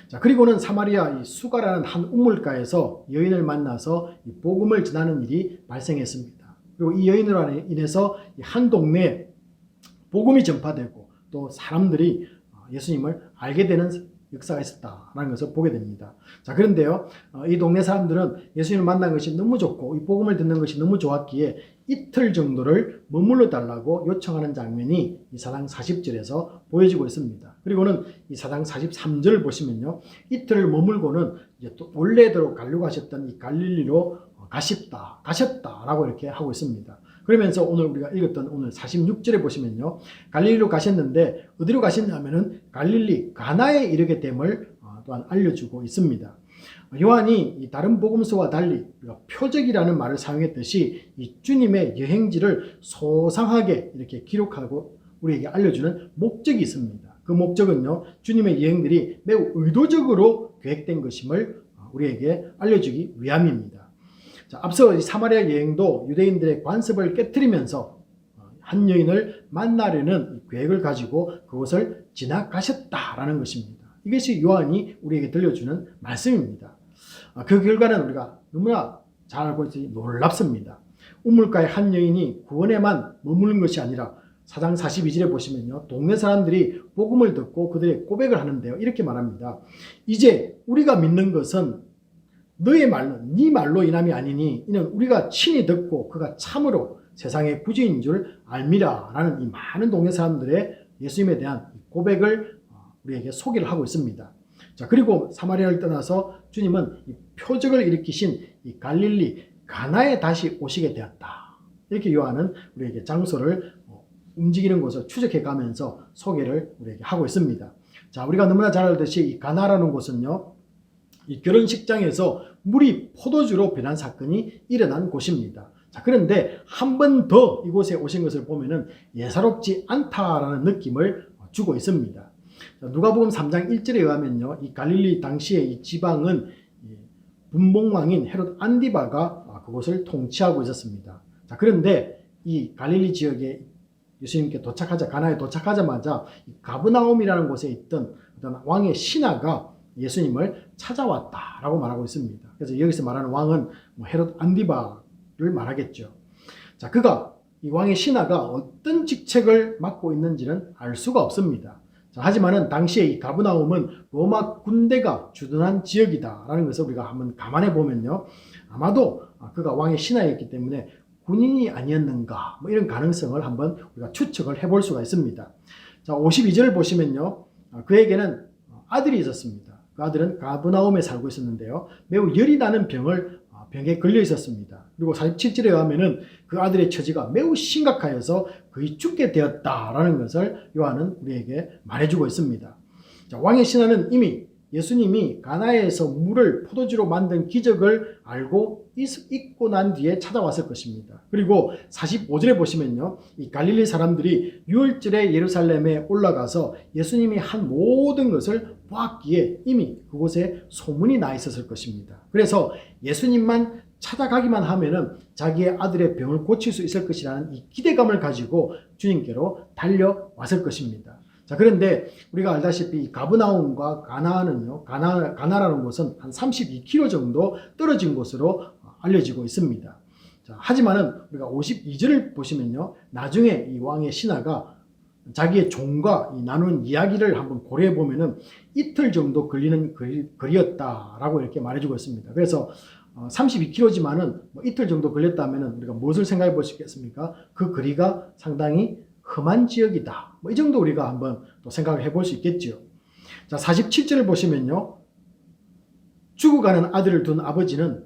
자, 그리고는 사마리아 이 수가라는 한 우물가에서 여인을 만나서 이 복음을 전하는 일이 발생했습니다. 그리고 이 여인으로 인해서 한 동네에 복음이 전파되고 또 사람들이 예수님을 알게 되는 역사가 있었다라는 것을 보게 됩니다. 자, 그런데요, 이 동네 사람들은 예수님을 만난 것이 너무 좋고 이 복음을 듣는 것이 너무 좋았기에 이틀 정도를 머물러 달라고 요청하는 장면이 이 4장 40절에서 보여지고 있습니다. 그리고는 이 4장 43절을 보시면요, 이틀을 머물고는 이제 또 원래대로 가려고 하셨던 이 갈릴리로 가셨다라고 이렇게 하고 있습니다. 그러면서 오늘 우리가 읽었던 오늘 46절에 보시면요, 갈릴리로 가셨는데 어디로 가셨냐면은 갈릴리 가나에 이르게 됨을 또한 알려주고 있습니다. 요한이 이 다른 복음서와 달리 표적이라는 말을 사용했듯이 이 주님의 여행지를 소상하게 이렇게 기록하고 우리에게 알려주는 목적이 있습니다. 그 목적은요, 주님의 여행들이 매우 의도적으로 계획된 것임을 우리에게 알려주기 위함입니다. 자, 앞서 이 사마리아 여행도 유대인들의 관습을 깨트리면서 한 여인을 만나려는 계획을 가지고 그곳을 지나가셨다라는 것입니다. 이것이 요한이 우리에게 들려주는 말씀입니다. 그 결과는 우리가 너무나 잘 알고 있으니 놀랍습니다. 우물가의 한 여인이 구원에만 머무는 것이 아니라 4장 42절에 보시면요, 동네 사람들이 복음을 듣고 그들의 고백을 하는데요, 이렇게 말합니다. 이제 우리가 믿는 것은 너의 말로, 네 말로 인함이 아니니 이는 우리가 친히 듣고 그가 참으로 세상의 구주인 줄 알미라 라는 이 많은 동네 사람들의 예수님에 대한 고백을 우리에게 소개를 하고 있습니다. 자, 그리고 사마리아를 떠나서 주님은 이 표적을 일으키신 이 갈릴리 가나에 다시 오시게 되었다. 이렇게 요한은 우리에게 장소를 움직이는 곳을 추적해 가면서 소개를 우리에게 하고 있습니다. 자, 우리가 너무나 잘 알듯이 이 가나라는 곳은요, 이 결혼식장에서 물이 포도주로 변한 사건이 일어난 곳입니다. 자, 그런데 한 번 더 이곳에 오신 것을 보면은 예사롭지 않다라는 느낌을 주고 있습니다. 자, 누가복음 3장 1절에 의하면요, 이 갈릴리 당시의 이 지방은 분봉왕인 헤롯 안디바가 그곳을 통치하고 있었습니다. 자, 그런데 이 갈릴리 지역에 예수님께 가나에 도착하자마자 이 가브나움이라는 곳에 있던 어떤 왕의 신하가 예수님을 찾아왔다라고 말하고 있습니다. 그래서 여기서 말하는 왕은 헤롯 안디바를 신하를 말하겠죠. 자, 그가 이 왕의 신하가 어떤 직책을 맡고 있는지는 알 수가 없습니다. 자, 하지만은 당시에 이 가브나움은 로마 군대가 주둔한 지역이다라는 것을 우리가 한번 감안해 보면요, 아마도 그가 왕의 신하였기 때문에 군인이 아니었는가, 뭐 이런 가능성을 한번 우리가 추측을 해볼 수가 있습니다. 자, 52절을 보시면요, 그에게는 아들이 있었습니다. 그 아들은 가브나움에 살고 있었는데요, 매우 열이 나는 병에 걸려 있었습니다. 그리고 47절에 의하면은 그 아들의 처지가 매우 심각하여서 거의 죽게 되었다라는 것을 요한은 우리에게 말해주고 있습니다. 자, 왕의 신하는 이미 예수님이 가나에서 물을 포도주로 만든 기적을 알고 있고 난 뒤에 찾아왔을 것입니다. 그리고 45절에 보시면요, 이 갈릴리 사람들이 유월절에 예루살렘에 올라가서 예수님이 한 모든 것을 보았기에 이미 그곳에 소문이 나 있었을 것입니다. 그래서 예수님만 찾아가기만 하면은 자기의 아들의 병을 고칠 수 있을 것이라는 이 기대감을 가지고 주님께로 달려왔을 것입니다. 자, 그런데 우리가 알다시피 이 가브나움과 가나는요, 가나라는 곳은 한 32km 정도 떨어진 곳으로 알려지고 있습니다. 자, 하지만은 우리가 52절을 보시면요, 나중에 이 왕의 신하가 자기의 종과 나눈 이야기를 한번 고려해 보면은 이틀 정도 걸리는 거리였다라고 이렇게 말해주고 있습니다. 그래서 32km지만은 뭐 이틀 정도 걸렸다면은 우리가 무엇을 생각해 볼 수 있겠습니까? 그 거리가 상당히 험한 지역이다. 뭐 이 정도 우리가 한번 또 생각을 해볼 수 있겠죠. 자, 47절을 보시면요, 죽어가는 아들을 둔 아버지는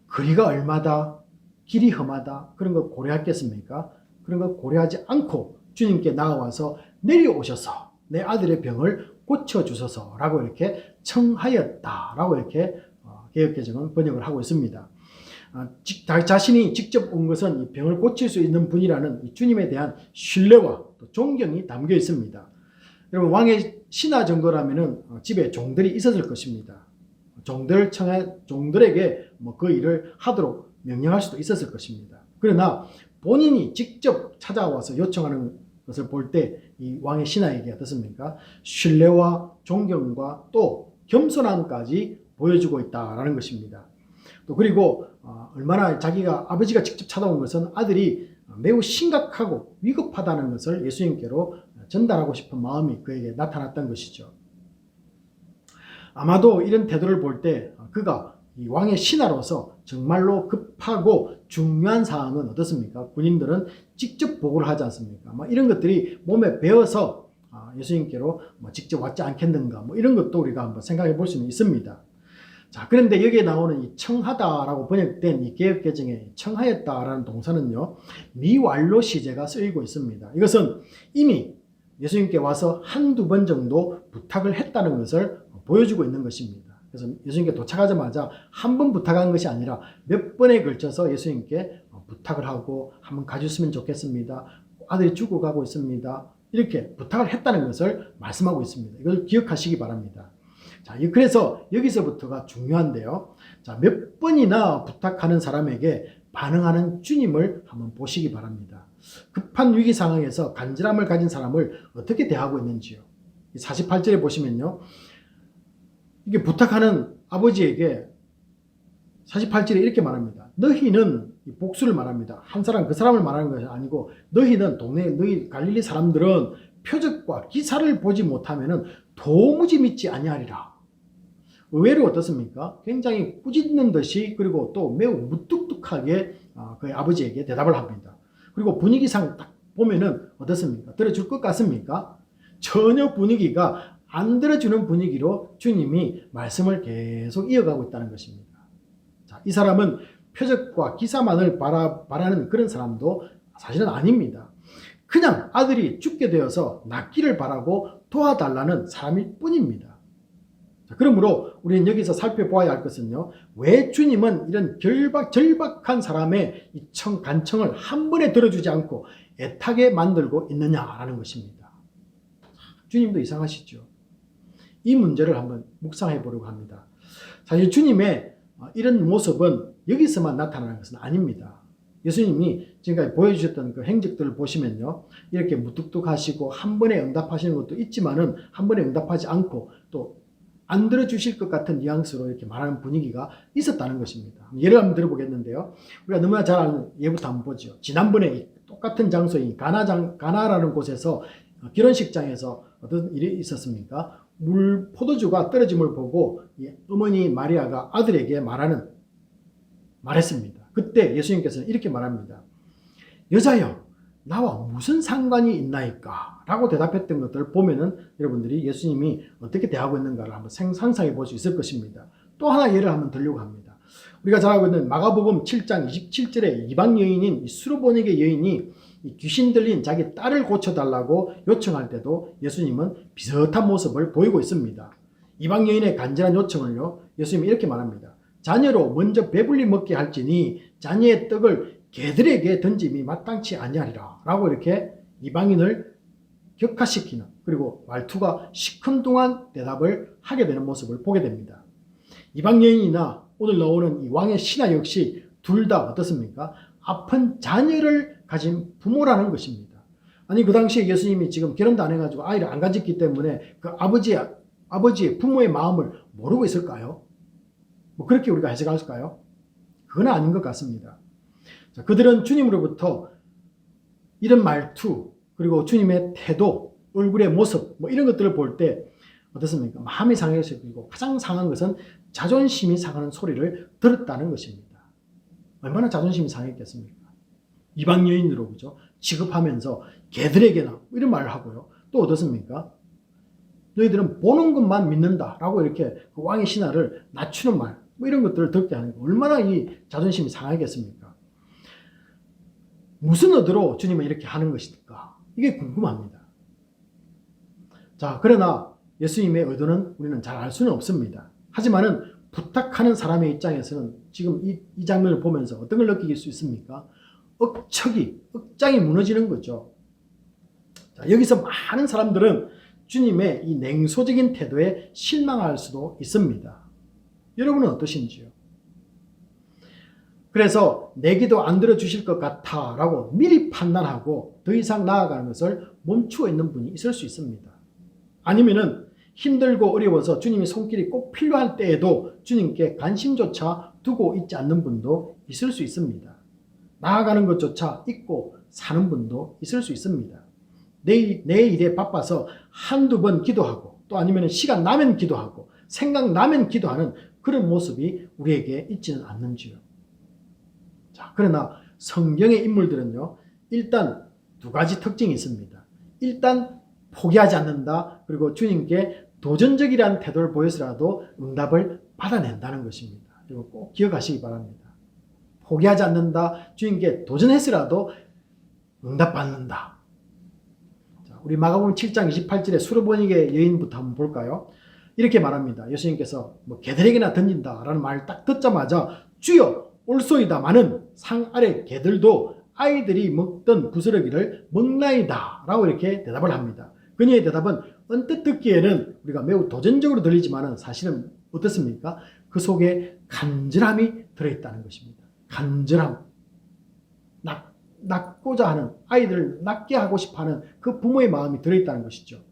거리가 얼마다, 길이 험하다, 그런 거 고려했겠습니까? 그런 거 고려하지 않고 주님께 나와서 내려오셔서 내 아들의 병을 고쳐주소서라고 이렇게 청하였다라고 이렇게 개역개정은 번역을 하고 있습니다. 자신이 직접 온 것은 이 병을 고칠 수 있는 분이라는 이 주님에 대한 신뢰와 또 존경이 담겨 있습니다. 여러분, 왕의 신하 정도라면은 집에 종들이 있었을 것입니다. 종들에게 뭐 그 일을 하도록 명령할 수도 있었을 것입니다. 그러나 본인이 직접 찾아와서 요청하는 것을 볼 때 이 왕의 신하에게 어떻습니까? 신뢰와 존경과 또 겸손함까지 보여주고 있다라는 것입니다. 또 그리고 얼마나 자기가 아버지가 직접 찾아온 것은 아들이 매우 심각하고 위급하다는 것을 예수님께로 전달하고 싶은 마음이 그에게 나타났던 것이죠. 아마도 이런 태도를 볼 때 그가 이 왕의 신하로서 정말로 급하고 중요한 사항은 어떻습니까? 군인들은 직접 보고를 하지 않습니까? 이런 것들이 몸에 배어서 예수님께로 직접 왔지 않겠는가, 이런 것도 우리가 한번 생각해 볼 수는 있습니다. 자, 그런데 여기에 나오는 이 청하다라고 번역된 이 개역개정에 청하였다라는 동사는요, 미완료 시제가 쓰이고 있습니다. 이것은 이미 예수님께 와서 한두 번 정도 부탁을 했다는 것을 보여주고 있는 것입니다. 그래서 예수님께 도착하자마자 한 번 부탁한 것이 아니라 몇 번에 걸쳐서 예수님께 부탁을 하고 한번 가주시면 좋겠습니다. 아들이 죽어가고 있습니다. 이렇게 부탁을 했다는 것을 말씀하고 있습니다. 이걸 기억하시기 바랍니다. 자, 그래서 여기서부터가 중요한데요. 자, 몇 번이나 부탁하는 사람에게 반응하는 주님을 한번 보시기 바랍니다. 급한 위기 상황에서 간절함을 가진 사람을 어떻게 대하고 있는지요. 48절에 보시면요, 이게 부탁하는 아버지에게 48절에 이렇게 말합니다. 너희는, 복수를 말합니다. 한 사람 그 사람을 말하는 것이 아니고, 너희는 너희 갈릴리 사람들은 표적과 기사를 보지 못하면은 도무지 믿지 아니하리라. 의외로 어떻습니까? 굉장히 꾸짖는 듯이, 그리고 또 매우 무뚝뚝하게 그 아버지에게 대답을 합니다. 그리고 분위기상 딱 보면은 어떻습니까? 들어줄 것 같습니까? 전혀 분위기가 안 들어주는 분위기로 주님이 말씀을 계속 이어가고 있다는 것입니다. 자, 이 사람은 표적과 기사만을 바라는 그런 사람도 사실은 아닙니다. 그냥 아들이 죽게 되어서 낫기를 바라고 도와달라는 사람일 뿐입니다. 자, 그러므로 우리는 여기서 살펴보아야 할 것은요, 왜 주님은 이런 절박한 사람의 이 간청을 한 번에 들어주지 않고 애타게 만들고 있느냐라는 것입니다. 주님도 이상하시죠. 이 문제를 한번 묵상해 보려고 합니다. 사실 주님의 이런 모습은 여기서만 나타나는 것은 아닙니다. 예수님이 지금까지 보여주셨던 그 행적들을 보시면요, 이렇게 무뚝뚝하시고 한 번에 응답하시는 것도 있지만은 한 번에 응답하지 않고 또 안 들어주실 것 같은 뉘앙스로 이렇게 말하는 분위기가 있었다는 것입니다. 예를 한번 들어보겠는데요. 우리가 너무나 잘 아는 예부터 한번 보죠. 지난번에 똑같은 장소인 가나라는 곳에서 결혼식장에서 어떤 일이 있었습니까? 포도주가 떨어짐을 보고 어머니 마리아가 아들에게 말했습니다. 그때 예수님께서는 이렇게 말합니다. 여자여, 나와 무슨 상관이 있나이까? 라고 대답했던 것들을 보면은 여러분들이 예수님이 어떻게 대하고 있는가를 한번 상상해 볼 수 있을 것입니다. 또 하나 예를 한번 들려고 합니다. 우리가 잘 알고 있는 마가복음 7장 27절에 이방 여인인 이 수르보니게 여인이 귀신 들린 자기 딸을 고쳐달라고 요청할 때도 예수님은 비슷한 모습을 보이고 있습니다. 이방 여인의 간절한 요청을요, 예수님이 이렇게 말합니다. 자녀로 먼저 배불리 먹게 할지니 자녀의 떡을 개들에게 던짐이 마땅치 아니하리라 라고 이렇게 이방인을 격화시키는, 그리고 말투가 시큰둥한 대답을 하게 되는 모습을 보게 됩니다. 이방 여인이나 오늘 나오는 이 왕의 신하 역시 둘 다 어떻습니까? 아픈 자녀를 가진 부모라는 것입니다. 아니 그 당시에 예수님이 지금 결혼도 안 해가지고 아이를 안 가졌기 때문에 그 아버지의 부모의 마음을 모르고 있을까요? 뭐 그렇게 우리가 해석할까요? 그건 아닌 것 같습니다. 자, 그들은 주님으로부터 이런 말투, 그리고 주님의 태도, 얼굴의 모습, 뭐 이런 것들을 볼 때 어떻습니까? 마음이 상해서, 그리고 가장 상한 것은 자존심이 상하는 소리를 들었다는 것입니다. 얼마나 자존심이 상했겠습니까? 이방 여인으로, 그죠? 취급하면서 개들에게나 이런 말을 하고요. 또 어떻습니까? 너희들은 보는 것만 믿는다라고 이렇게 그 왕의 신하를 낮추는 말, 뭐 이런 것들을 듣게 하는 거, 얼마나 이 자존심이 상하겠습니까? 무슨 의도로 주님은 이렇게 하는 것일까? 이게 궁금합니다. 자, 그러나 예수님의 의도는 우리는 잘 알 수는 없습니다. 하지만은 부탁하는 사람의 입장에서는 지금 이 장면을 보면서 어떤 걸 느낄 수 있습니까? 억장이 무너지는 거죠. 자, 여기서 많은 사람들은 주님의 이 냉소적인 태도에 실망할 수도 있습니다. 여러분은 어떠신지요? 그래서 내 기도 안 들어주실 것 같아 라고 미리 판단하고 더 이상 나아가는 것을 멈추어 있는 분이 있을 수 있습니다. 아니면은 힘들고 어려워서 주님의 손길이 꼭 필요할 때에도 주님께 관심조차 두고 있지 않는 분도 있을 수 있습니다. 나아가는 것조차 잊고 사는 분도 있을 수 있습니다. 내 일에 바빠서 한두 번 기도하고, 또 아니면 시간 나면 기도하고, 생각나면 기도하는 그런 모습이 우리에게 있지는 않는지요. 자, 그러나 성경의 인물들은요, 일단 두 가지 특징이 있습니다. 일단 포기하지 않는다. 그리고 주님께 도전적이라는 태도를 보여서라도 응답을 받아낸다는 것입니다. 그리고 꼭 기억하시기 바랍니다. 포기하지 않는다. 주님께 도전해서라도 응답받는다. 자, 우리 마가복음 7장 28절에 수르보니게 여인부터 한번 볼까요? 이렇게 말합니다. 예수님께서 뭐 개들에게나 던진다라는 말을 딱 듣자마자 주여 올소이다마는 상 아래 개들도 아이들이 먹던 부스러기를 먹나이다 라고 이렇게 대답을 합니다. 그녀의 대답은 언뜻 듣기에는 우리가 매우 도전적으로 들리지만 사실은 어떻습니까? 그 속에 간절함이 들어있다는 것입니다. 간절함. 낳고자 하는, 아이들을 낳게 하고 싶어하는 그 부모의 마음이 들어있다는 것이죠.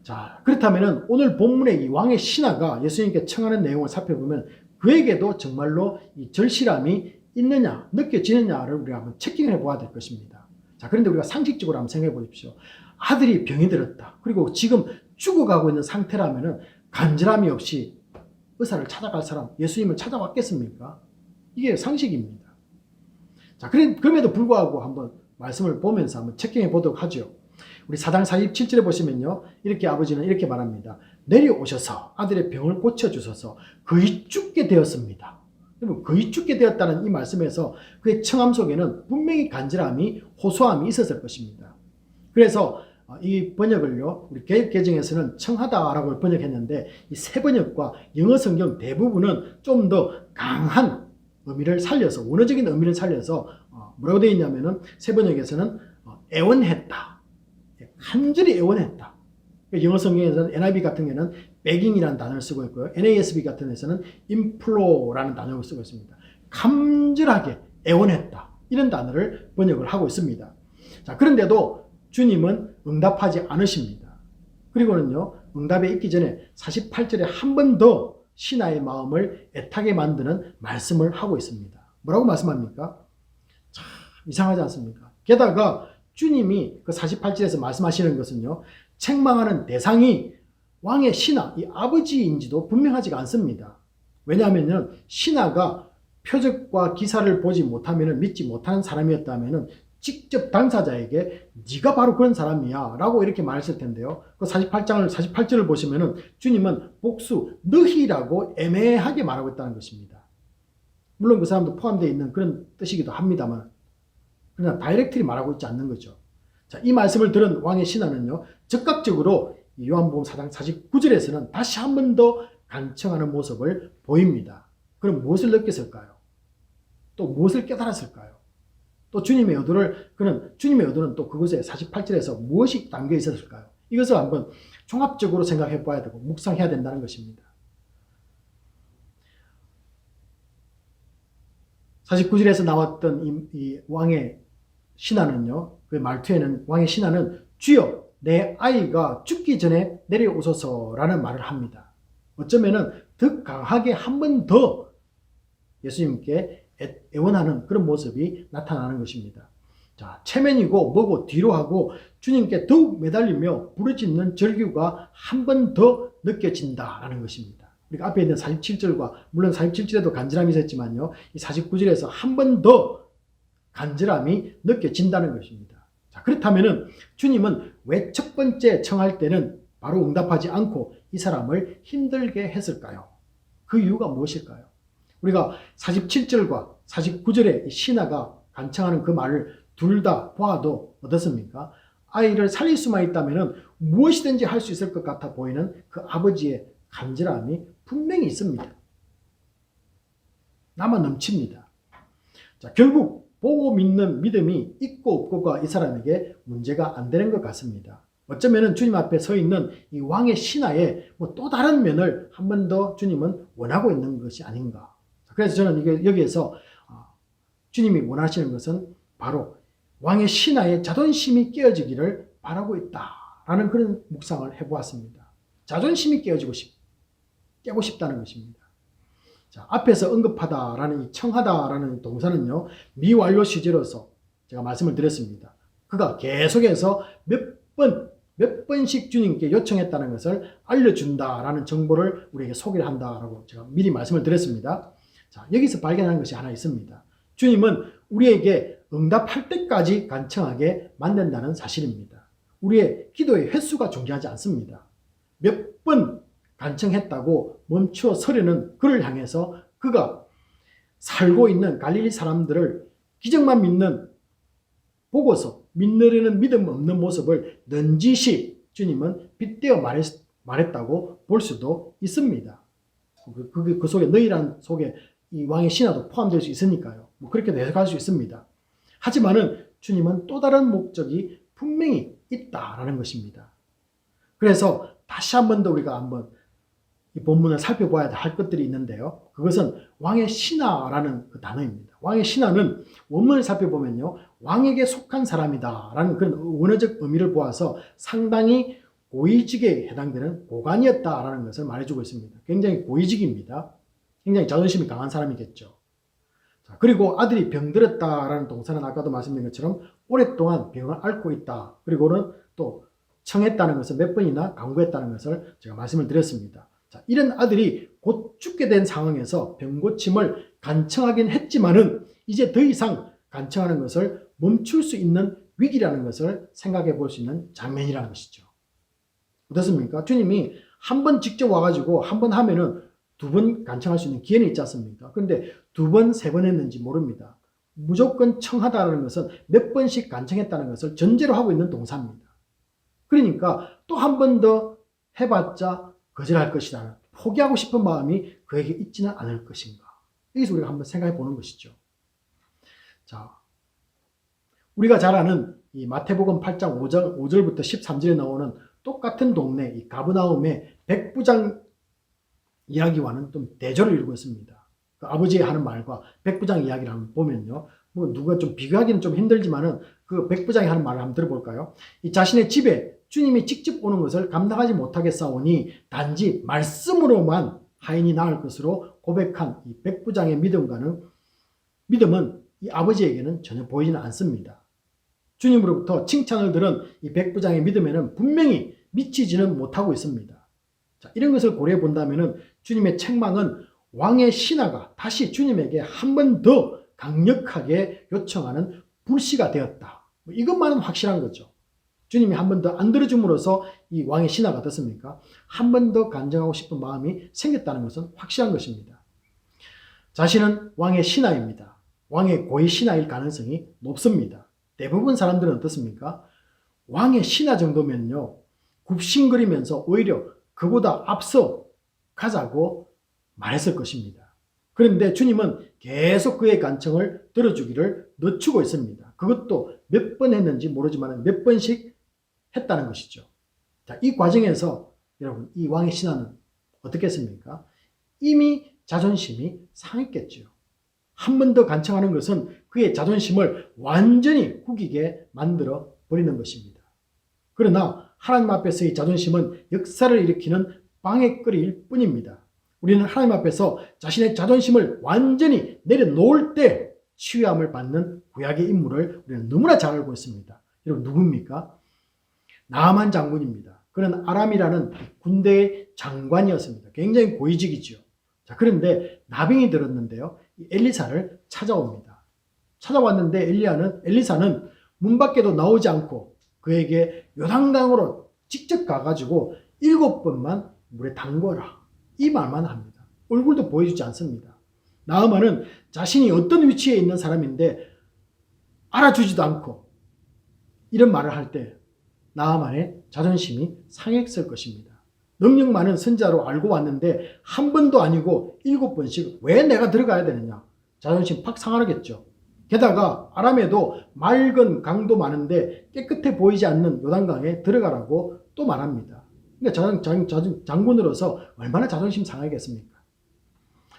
자, 그렇다면 오늘 본문의 이 왕의 신하가 예수님께 청하는 내용을 살펴보면 그에게도 정말로 이 절실함이 있느냐, 느껴지느냐를 우리가 한번 체킹해 보아야 될 것입니다. 자, 그런데 우리가 상식적으로 한번 생각해 보십시오. 아들이 병이 들었다. 그리고 지금 죽어가고 있는 상태라면은 간절함이 없이 의사를 찾아갈 사람, 예수님을 찾아왔겠습니까? 이게 상식입니다. 자, 그럼에도 불구하고 한번 말씀을 보면서 한번 체킹해 보도록 하죠. 우리 4장 47절에 보시면요, 이렇게 아버지는 이렇게 말합니다. 내려오셔서 아들의 병을 고쳐주셔서 거의 죽게 되었습니다. 여러분, 거의 죽게 되었다는 이 말씀에서 그의 청함 속에는 분명히 간절함이, 호소함이 있었을 것입니다. 그래서 이 번역을요, 우리 개정에서는 청하다라고 번역했는데 이 새 번역과 영어 성경 대부분은 좀 더 강한 의미를 살려서, 원어적인 의미를 살려서 뭐라고 되어 있냐면은 새 번역에서는 애원했다, 간절히 애원했다. 영어 성경에서는 NIV 같은 경우는 begging이라는 단어를 쓰고 있고요, NASB 같은 데서는 implore라는 단어를 쓰고 있습니다. 간절하게 애원했다, 이런 단어를 번역을 하고 있습니다. 자, 그런데도 주님은 응답하지 않으십니다. 그리고는요, 응답에 있기 전에 48절에 한 번 더 신하의 마음을 애타게 만드는 말씀을 하고 있습니다. 뭐라고 말씀합니까? 참 이상하지 않습니까? 게다가 주님이 그 48절에서 말씀하시는 것은요, 책망하는 대상이 왕의 신하, 이 아버지인지도 분명하지가 않습니다. 왜냐하면 신하가 표적과 기사를 보지 못하면 믿지 못하는 사람이었다면 직접 당사자에게 네가 바로 그런 사람이야 라고 이렇게 말했을 텐데요. 그 48절을 보시면 주님은 복수 너희라고 애매하게 말하고 있다는 것입니다. 물론 그 사람도 포함되어 있는 그런 뜻이기도 합니다만, 그러나 다이렉트리 말하고 있지 않는 거죠. 자, 이 말씀을 들은 왕의 신하는요, 즉각적으로 요한복음 4장 49절에서는 다시 한 번 더 간청하는 모습을 보입니다. 그럼 무엇을 느꼈을까요? 또 무엇을 깨달았을까요? 또 주님의 의도는 또 그것에 48절에서 무엇이 담겨 있었을까요? 이것을 한번 종합적으로 생각해 봐야 되고 묵상해야 된다는 것입니다. 49절에서 나왔던 이 왕의 신하는요, 그 말투에는 왕의 신하는 주여 내 아이가 죽기 전에 내려오소서라는 말을 합니다. 어쩌면은 더 강하게 한 번 더 예수님께 애원하는 그런 모습이 나타나는 것입니다. 자, 체면이고 뭐고 뒤로 하고 주님께 더욱 매달리며 부르짖는 절규가 한 번 더 느껴진다라는 것입니다. 우리가 앞에 있는 47절과 물론 47절에도 간절함이 있었지만요, 이 49절에서 한 번 더 간절함이 느껴진다는 것입니다. 자, 그렇다면은 주님은 왜 첫 번째 청할 때는 바로 응답하지 않고 이 사람을 힘들게 했을까요? 그 이유가 무엇일까요? 우리가 47절과 49절의 신하가 간청하는 그 말을 둘 다 보아도 어떻습니까? 아이를 살릴 수만 있다면 무엇이든지 할 수 있을 것 같아 보이는 그 아버지의 간절함이 분명히 있습니다. 남아 넘칩니다. 자, 결국 보고 믿는 믿음이 있고 없고가 이 사람에게 문제가 안 되는 것 같습니다. 어쩌면 주님 앞에 서 있는 이 왕의 신하의 또 다른 면을 한 번 더 주님은 원하고 있는 것이 아닌가. 그래서 저는 여기에서 주님이 원하시는 것은 바로 왕의 신하의 자존심이 깨어지기를 바라고 있다라는 그런 묵상을 해보았습니다. 자존심이 깨고 싶다는 것입니다. 자, 앞에서 언급하다라는 이 청하다라는 동사는요, 미완료 시제로서 제가 말씀을 드렸습니다. 그가 계속해서 몇 번씩 주님께 요청했다는 것을 알려준다라는 정보를 우리에게 소개를 한다라고 제가 미리 말씀을 드렸습니다. 자, 여기서 발견하는 것이 하나 있습니다. 주님은 우리에게 응답할 때까지 간청하게 만든다는 사실입니다. 우리의 기도의 횟수가 중요하지 않습니다. 몇 번 간청했다고 멈춰 서려는 그를 향해서 그가 살고 있는 갈릴리 사람들을 기적만 보고서 믿으려는 믿음 없는 모습을 넌지시 주님은 빗대어 말했다고 볼 수도 있습니다. 그 속에 너희란 속에 이 왕의 신하도 포함될 수 있으니까요. 그렇게 해석할 수 있습니다. 하지만은 주님은 또 다른 목적이 분명히 있다라는 것입니다. 그래서 다시 한 번 더 우리가 한번 이 본문을 살펴봐야 할 것들이 있는데요. 그것은 왕의 신하라는 그 단어입니다. 왕의 신하는 원문을 살펴보면요, 왕에게 속한 사람이다라는 그런 원어적 의미를 보아서 상당히 고위직에 해당되는 고관이었다라는 것을 말해주고 있습니다. 굉장히 고위직입니다. 굉장히 자존심이 강한 사람이겠죠. 자, 그리고 아들이 병들었다라는 동사는 아까도 말씀드린 것처럼 오랫동안 병을 앓고 있다. 그리고는 또 청했다는 것을 몇 번이나 강구했다는 것을 제가 말씀을 드렸습니다. 자, 이런 아들이 곧 죽게 된 상황에서 병고침을 간청하긴 했지만은 이제 더 이상 간청하는 것을 멈출 수 있는 위기라는 것을 생각해 볼 수 있는 장면이라는 것이죠. 어떻습니까? 주님이 한 번 직접 와가지고 한 번 하면은 두 번 간청할 수 있는 기회는 있지 않습니까? 그런데 두 번, 세 번 했는지 모릅니다. 무조건 청하다는 것은 몇 번씩 간청했다는 것을 전제로 하고 있는 동사입니다. 그러니까 또 한 번 더 해봤자 거절할 것이다. 포기하고 싶은 마음이 그에게 있지는 않을 것인가. 여기서 우리가 한번 생각해 보는 것이죠. 자, 우리가 잘 아는 이 마태복음 8장 5절부터 13절에 나오는 똑같은 동네 이 가브나움의 백부장 이야기와는 좀 대조를 이루고 있습니다. 그 아버지의 하는 말과 백부장 이야기를 한번 보면요. 누가 좀 비교하기는 좀 힘들지만은 그 백부장이 하는 말을 한번 들어볼까요? 이 자신의 집에 주님이 직접 오는 것을 감당하지 못하겠사오니 단지 말씀으로만 하인이 나을 것으로 고백한 이 백부장의 믿음은 이 아버지에게는 전혀 보이지는 않습니다. 주님으로부터 칭찬을 들은 이 백부장의 믿음에는 분명히 미치지는 못하고 있습니다. 자, 이런 것을 고려해 본다면 주님의 책망은 왕의 신하가 다시 주님에게 한 번 더 강력하게 요청하는 불씨가 되었다. 이것만은 확실한 거죠. 주님이 한 번 더 안 들어줌으로써 이 왕의 신하가 됐습니까? 한 번 더 간증하고 싶은 마음이 생겼다는 것은 확실한 것입니다. 자신은 왕의 신하입니다. 왕의 고위 신하일 가능성이 높습니다. 대부분 사람들은 어떻습니까? 왕의 신하 정도면요, 굽신거리면서 오히려 그보다 앞서 가자고 말했을 것입니다. 그런데 주님은 계속 그의 간청을 들어주기를 늦추고 있습니다. 그것도 몇 번 했는지 모르지만 몇 번씩 했다는 것이죠. 자, 이 과정에서 여러분, 이 왕의 신하는 어떻게 했습니까? 이미 자존심이 상했겠죠. 한 번 더 간청하는 것은 그의 자존심을 완전히 구기게 만들어 버리는 것입니다. 그러나 하나님 앞에서의 자존심은 역사를 일으키는 방해거리일 뿐입니다. 우리는 하나님 앞에서 자신의 자존심을 완전히 내려놓을 때 치유함을 받는 구약의 인물을 우리는 너무나 잘 알고 있습니다. 여러분, 누굽니까? 나아만 장군입니다. 그는 아람이라는 군대의 장관이었습니다. 굉장히 고위직이죠. 자, 그런데 나병이 들었는데요, 엘리사를 찾아옵니다. 찾아왔는데 엘리사는 문 밖에도 나오지 않고 그에게 요단강으로 직접 가가지고 7번만 물에 담궈라, 이 말만 합니다. 얼굴도 보여주지 않습니다. 나아만은 자신이 어떤 위치에 있는 사람인데 알아주지도 않고 이런 말을 할 때 나아만의 자존심이 상했을 것입니다. 능력 많은 선지자로 알고 왔는데 한 번도 아니고 7번씩 왜 내가 들어가야 되느냐, 자존심 팍 상하겠죠. 게다가 아람에도 맑은 강도 많은데 깨끗해 보이지 않는 요단강에 들어가라고 또 말합니다. 그러니까 장군으로서 얼마나 자존심 상하겠습니까?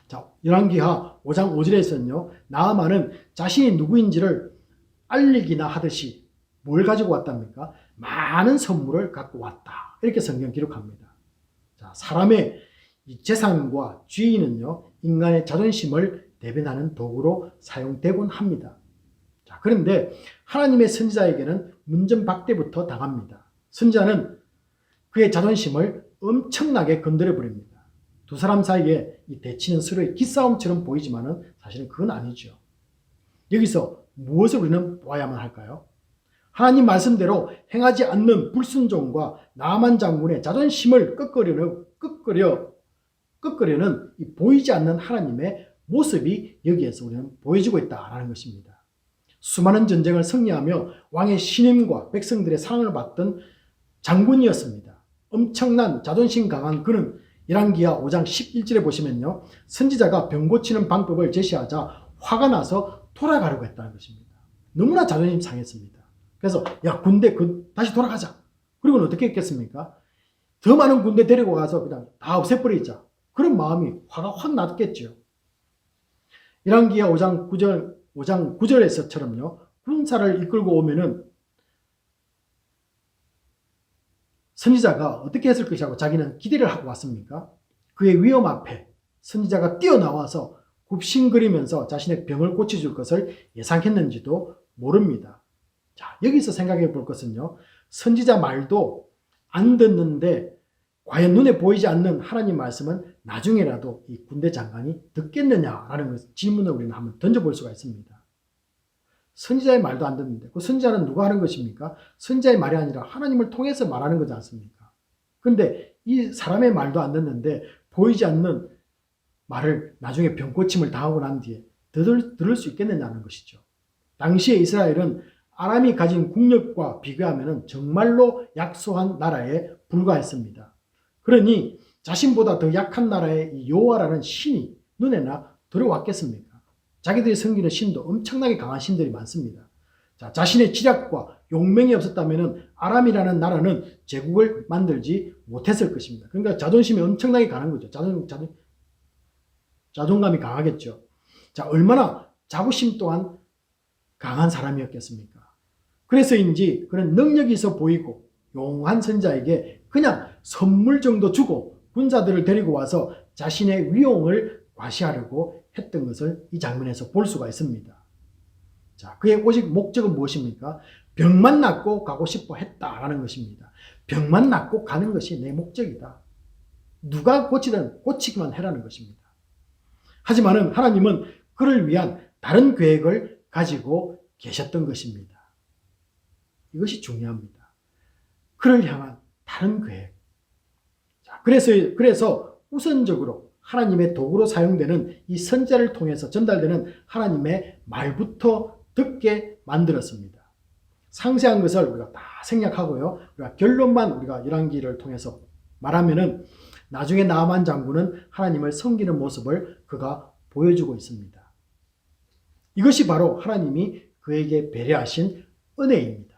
자, 열왕기하 5장 5절에서는요, 나아만은 자신이 누구인지를 알리기나 하듯이 뭘 가지고 왔답니까? 많은 선물을 갖고 왔다, 이렇게 성경 기록합니다. 자, 사람의 이 재산과 지위는요, 인간의 자존심을 대변하는 도구로 사용되곤 합니다. 자, 그런데 하나님의 선지자에게는 문전박대부터 당합니다. 선지자는 그의 자존심을 엄청나게 건드려 버립니다. 두 사람 사이에 이 대치는 서로의 기싸움처럼 보이지만은 사실은 그건 아니죠. 여기서 무엇을 우리는 보아야만 할까요? 하나님 말씀대로 행하지 않는 불순종과 나아만 장군의 자존심을 꺾으려는 이 보이지 않는 하나님의 모습이 여기에서 우리는 보여지고 있다라는 것입니다. 수많은 전쟁을 승리하며 왕의 신임과 백성들의 사랑을 받던 장군이었습니다. 엄청난 자존심 강한 그는 열왕기하 5장 11절에 보시면요, 선지자가 병 고치는 방법을 제시하자 화가 나서 돌아가려고 했다는 것입니다. 너무나 자존심 상했습니다. 그래서 야, 군대 다시 돌아가자. 그리고는 어떻게 했겠습니까? 더 많은 군대 데리고 가서 그냥 다 없애버리자. 그런 마음이 화가 확 났겠죠. 열왕기하 5장 9절에서처럼요, 군사를 이끌고 오면은 선지자가 어떻게 했을 것이라고 자기는 기대를 하고 왔습니까? 그의 위험 앞에 선지자가 뛰어나와서 굽신거리면서 자신의 병을 고쳐줄 것을 예상했는지도 모릅니다. 자, 여기서 생각해 볼 것은요, 선지자 말도 안 듣는데 과연 눈에 보이지 않는 하나님 말씀은 나중에라도 이 군대 장관이 듣겠느냐라는 질문을 우리는 한번 던져볼 수가 있습니다. 선지자의 말도 안 듣는데 그 선지자는 누가 하는 것입니까? 선지자의 말이 아니라 하나님을 통해서 말하는 거지 않습니까? 그런데 이 사람의 말도 안 듣는데 보이지 않는 말을 나중에 병고침을 당하고 난 뒤에 들을 수 있겠느냐는 것이죠. 당시에 이스라엘은 아람이 가진 국력과 비교하면 정말로 약소한 나라에 불과했습니다. 그러니 자신보다 더 약한 나라의 이 여호와라는 신이 눈에나 들어왔겠습니까? 자기들이 섬기는 신도 엄청나게 강한 신들이 많습니다. 자, 자신의 지략과 용맹이 없었다면 아람이라는 나라는 제국을 만들지 못했을 것입니다. 그러니까 자존심이 엄청나게 강한 거죠. 자존감이 강하겠죠. 자, 얼마나 자부심 또한 강한 사람이었겠습니까? 그래서인지 그런 능력이 있어 보이고 용한 선자에게 그냥 선물 정도 주고 군사들을 데리고 와서 자신의 위용을 과시하려고 했던 것을 이 장면에서 볼 수가 있습니다. 자, 그의 오직 목적은 무엇입니까? 병만 낫고 가고 싶어 했다라는 것입니다. 병만 낫고 가는 것이 내 목적이다. 누가 고치든 고치기만 해라는 것입니다. 하지만 하나님은 그를 위한 다른 계획을 가지고 계셨던 것입니다. 이것이 중요합니다. 그를 향한 다른 계획. 자, 그래서 우선적으로 하나님의 도구로 사용되는 이 선자를 통해서 전달되는 하나님의 말부터 듣게 만들었습니다. 상세한 것을 우리가 다 생략하고요. 우리가 결론만 우리가 열왕기를 통해서 말하면은 나중에 나아만 장군은 하나님을 섬기는 모습을 그가 보여주고 있습니다. 이것이 바로 하나님이 그에게 배려하신 은혜입니다.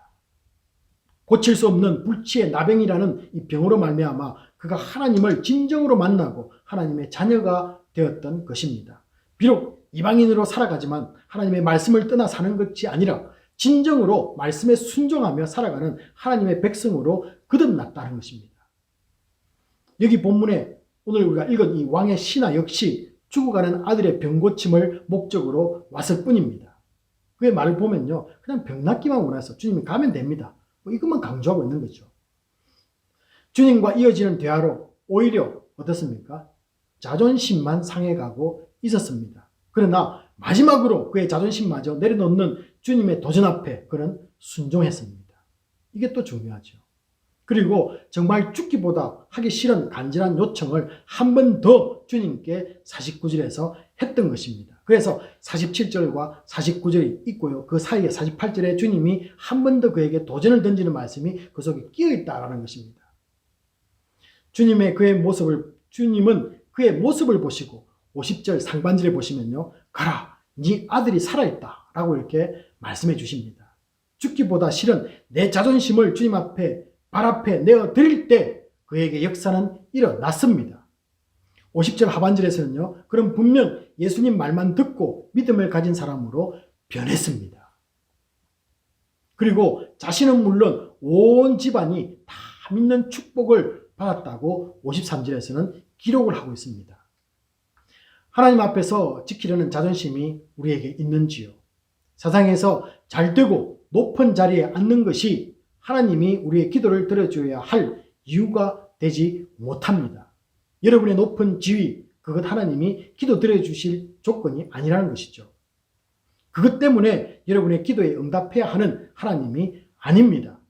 고칠 수 없는 불치의 나병이라는 이 병으로 말미암아 그가 하나님을 진정으로 만나고 하나님의 자녀가 되었던 것입니다. 비록 이방인으로 살아가지만 하나님의 말씀을 떠나 사는 것이 아니라 진정으로 말씀에 순종하며 살아가는 하나님의 백성으로 거듭났다는 것입니다. 여기 본문에 오늘 우리가 읽은 이 왕의 신하 역시 죽어가는 아들의 병고침을 목적으로 왔을 뿐입니다. 그의 말을 보면요, 그냥 병 낫기만 원해서 주님이 가면 됩니다. 뭐 이것만 강조하고 있는 거죠. 주님과 이어지는 대화로 오히려 어떻습니까? 자존심만 상해가고 있었습니다. 그러나 마지막으로 그의 자존심마저 내려놓는 주님의 도전 앞에 그는 순종했습니다. 이게 또 중요하죠. 그리고 정말 죽기보다 하기 싫은 간절한 요청을 한 번 더 주님께 49절에서 했던 것입니다. 그래서 47절과 49절이 있고요. 그 사이에 48절에 주님이 한 번 더 그에게 도전을 던지는 말씀이 그 속에 끼어 있다라는 것입니다. 주님은 그의 모습을 보시고 50절 상반절에 보시면요. 가라, 네 아들이 살아있다 라고 이렇게 말씀해 주십니다. 죽기보다 싫은 내 자존심을 주님 앞에 발 앞에 내어 드릴 때 그에게 역사는 일어났습니다. 50절 하반절에서는요. 그럼 분명 예수님 말만 듣고 믿음을 가진 사람으로 변했습니다. 그리고 자신은 물론 온 집안이 다 믿는 축복을 받았다고 53절에서는 기록을 하고 있습니다. 하나님 앞에서 지키려는 자존심이 우리에게 있는지요? 세상에서 잘되고 높은 자리에 앉는 것이 하나님이 우리의 기도를 들어줘야 할 이유가 되지 못합니다. 여러분의 높은 지위, 그것 하나님이 기도 들어주실 조건이 아니라는 것이죠. 그것 때문에 여러분의 기도에 응답해야 하는 하나님이 아닙니다.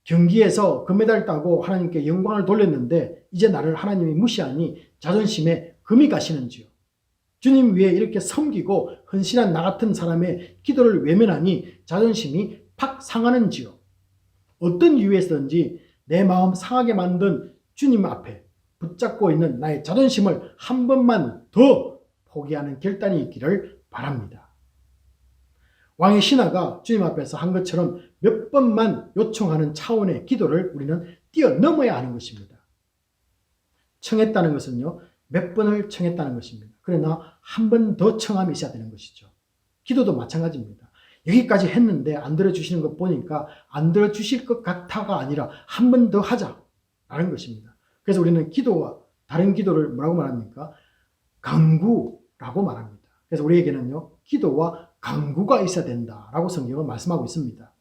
경기에서 금메달 따고 하나님께 영광을 돌렸는데 이제 나를 하나님이 무시하니 자존심에 금이 가시는지요? 주님 위에 이렇게 섬기고 헌신한 나 같은 사람의 기도를 외면하니 자존심이 팍 상하는지요? 어떤 이유에서든지 내 마음 상하게 만든 주님 앞에 붙잡고 있는 나의 자존심을 한 번만 더 포기하는 결단이 있기를 바랍니다. 왕의 신하가 주님 앞에서 한 것처럼 몇 번만 요청하는 차원의 기도를 우리는 뛰어넘어야 하는 것입니다. 청했다는 것은요, 몇 번을 청했다는 것입니다. 그러나 한 번 더 청함이 있어야 되는 것이죠. 기도도 마찬가지입니다. 여기까지 했는데 안 들어주시는 것 보니까 안 들어주실 것 같아가 아니라 한 번 더 하자라는 것입니다. 그래서 우리는 기도와 다른 기도를 뭐라고 말합니까? 간구라고 말합니다. 그래서 우리에게는요, 기도와 간구가 있어야 된다라고 성경은 말씀하고 있습니다.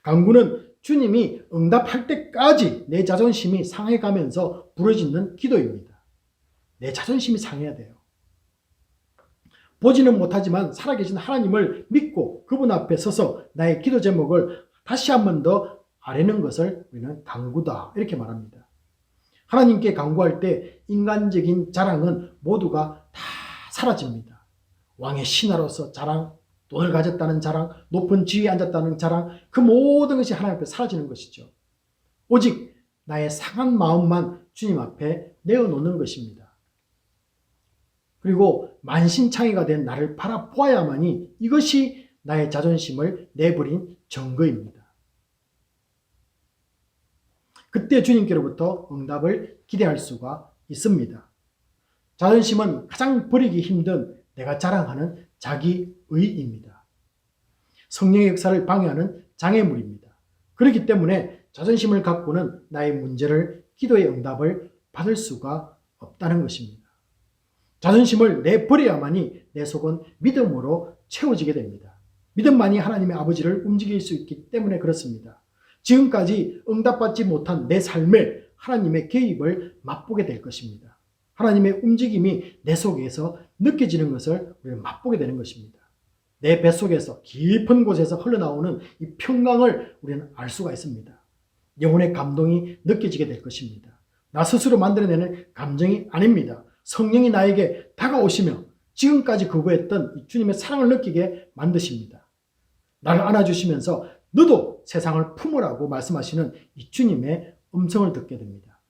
간구는 주님이 응답할 때까지 내 자존심이 상해가면서 부르짖는 기도입니다. 내 자존심이 상해야 돼요. 보지는 못하지만 살아계신 하나님을 믿고 그분 앞에 서서 나의 기도 제목을 다시 한 번 더 아뢰는 것을 우리는 간구다 이렇게 말합니다. 하나님께 간구할 때 인간적인 자랑은 모두가 다 사라집니다. 왕의 신하로서 자랑, 돈을 가졌다는 자랑, 높은 지위에 앉았다는 자랑, 그 모든 것이 하나님 앞에 사라지는 것이죠. 오직 나의 상한 마음만 주님 앞에 내어놓는 것입니다. 그리고 만신창이가 된 나를 바라보아야만이 이것이 나의 자존심을 내버린 증거입니다. 그때 주님께로부터 응답을 기대할 수가 있습니다. 자존심은 가장 버리기 힘든 내가 자랑하는 자기의입니다. 성령의 역사를 방해하는 장애물입니다. 그렇기 때문에 자존심을 갖고는 나의 문제를, 기도의 응답을 받을 수가 없다는 것입니다. 자존심을 내버려야만이 내 속은 믿음으로 채워지게 됩니다. 믿음만이 하나님의 아버지를 움직일 수 있기 때문에 그렇습니다. 지금까지 응답받지 못한 내 삶에 하나님의 개입을 맛보게 될 것입니다. 하나님의 움직임이 내 속에서 느껴지는 것을 우리는 맛보게 되는 것입니다. 내 뱃속에서 깊은 곳에서 흘러나오는 이 평강을 우리는 알 수가 있습니다. 영혼의 감동이 느껴지게 될 것입니다. 나 스스로 만들어내는 감정이 아닙니다. 성령이 나에게 다가오시며 지금까지 거부했던 이 주님의 사랑을 느끼게 만드십니다. 나를 안아주시면서 너도 세상을 품으라고 말씀하시는 이 주님의 음성을 듣게 됩니다.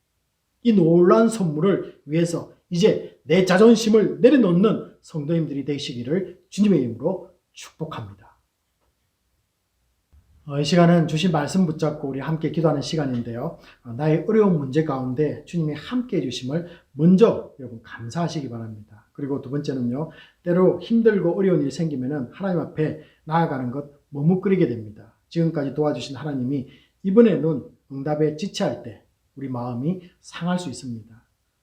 이 놀라운 선물을 위해서 이제 내 자존심을 내려놓는 성도님들이 되시기를 주님의 이름으로 축복합니다. 이 시간은 주신 말씀 붙잡고 우리 함께 기도하는 시간인데요. 나의 어려운 문제 가운데 주님이 함께 해주심을 먼저 여러분 감사하시기 바랍니다. 그리고 두 번째는요. 때로 힘들고 어려운 일이 생기면 하나님 앞에 나아가는 것 머뭇거리게 됩니다. 지금까지 도와주신 하나님이 이번에는 응답에 지체할 때 우리 마음이 상할 수 있습니다.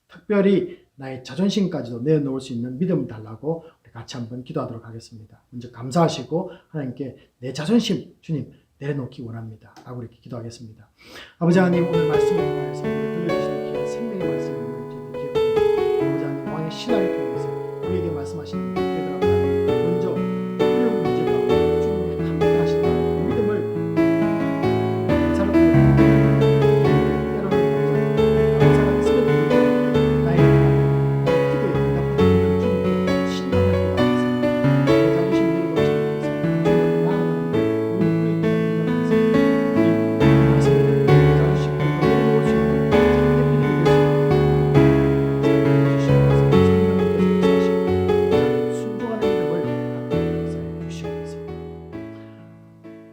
특별히 나의 자존심까지도 내어놓을 수 있는 믿음을 달라고 우리 같이 한번 기도하도록 하겠습니다. 먼저 감사하시고 하나님께 내 자존심 주님 내려놓기 원합니다. 라고 이렇게 기도하겠습니다. 아버지 하나님 오늘 말씀을 통해서 들려주시는 귀한 생명의 말씀을 저희들 기억합니다. 아버지 하나님 왕의 신화를 통해서 우리에게 말씀하시는 기회를 합니다. 먼저 어려운 문제 가운데 주님이 함께 하신다는 믿음을 사랑합니다. 때로는 감사가 있으면 나의 기도에 응답하시는 주님께 신뢰하는 기도하겠습니다. 내 자존심 내려놓으시면서 주님을 나아가는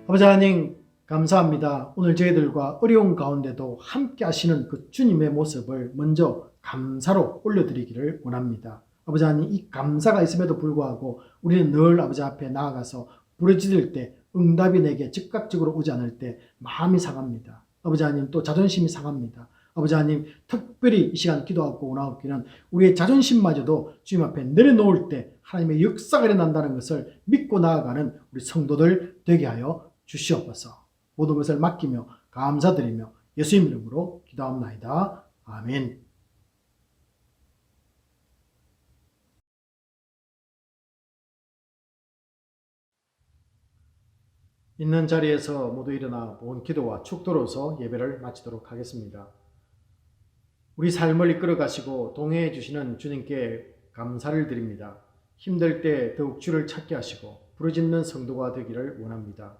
아버지 하나님 감사합니다. 오늘 저희들과 어려운 가운데도 함께 하시는 그 주님의 모습을 먼저 감사로 올려드리기를 원합니다. 아버지 하나님 이 감사가 있음에도 불구하고 우리는 늘 아버지 앞에 나아가서 부르짖을 때 응답이 내게 즉각적으로 오지 않을 때 마음이 상합니다. 아버지 하나님 또 자존심이 상합니다. 아버지 하나님 특별히 이 시간 기도하고 원하옵기는 우리의 자존심마저도 주님 앞에 내려놓을 때 하나님의 역사가 일어난다는 것을 믿고 나아가는 우리 성도들 되게 하여 주시옵소서. 모든 것을 맡기며 감사드리며 예수님 이름으로 기도합나이다. 아멘. 있는 자리에서 모두 일어나 본 기도와 축도로서 예배를 마치도록 하겠습니다. 우리 삶을 이끌어 가시고 동행해 주시는 주님께 감사를 드립니다. 힘들 때 더욱 주를 찾게 하시고 부르짖는 성도가 되기를 원합니다.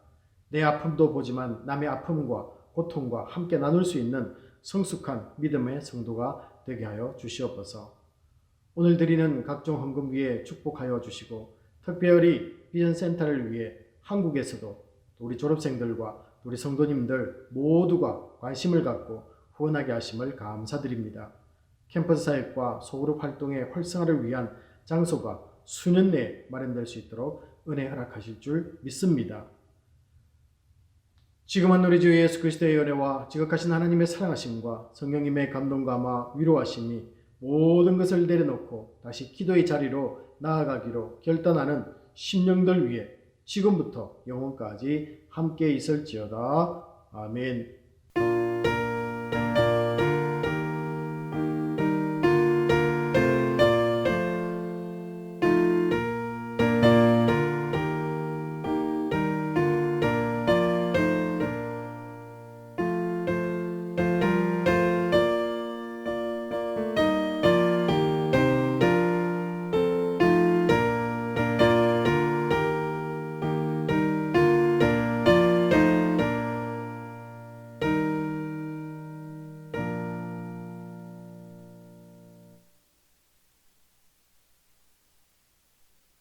내 아픔도 보지만 남의 아픔과 고통과 함께 나눌 수 있는 성숙한 믿음의 성도가 되게 하여 주시옵소서. 오늘 드리는 각종 헌금 위에 축복하여 주시고 특별히 비전센터를 위해 한국에서도 우리 졸업생들과 우리 성도님들 모두가 관심을 갖고 후원하게 하심을 감사드립니다. 캠퍼스 사역과 소그룹 활동의 활성화를 위한 장소가 수년 내에 마련될 수 있도록 은혜 허락하실 줄 믿습니다. 지금은 우리 주 예수 그리스도의 은혜와 지극하신 하나님의 사랑하심과 성령님의 감동감화 위로하심이 모든 것을 내려놓고 다시 기도의 자리로 나아가기로 결단하는 심령들 위해 지금부터 영원까지 함께 있을지어다. 아멘.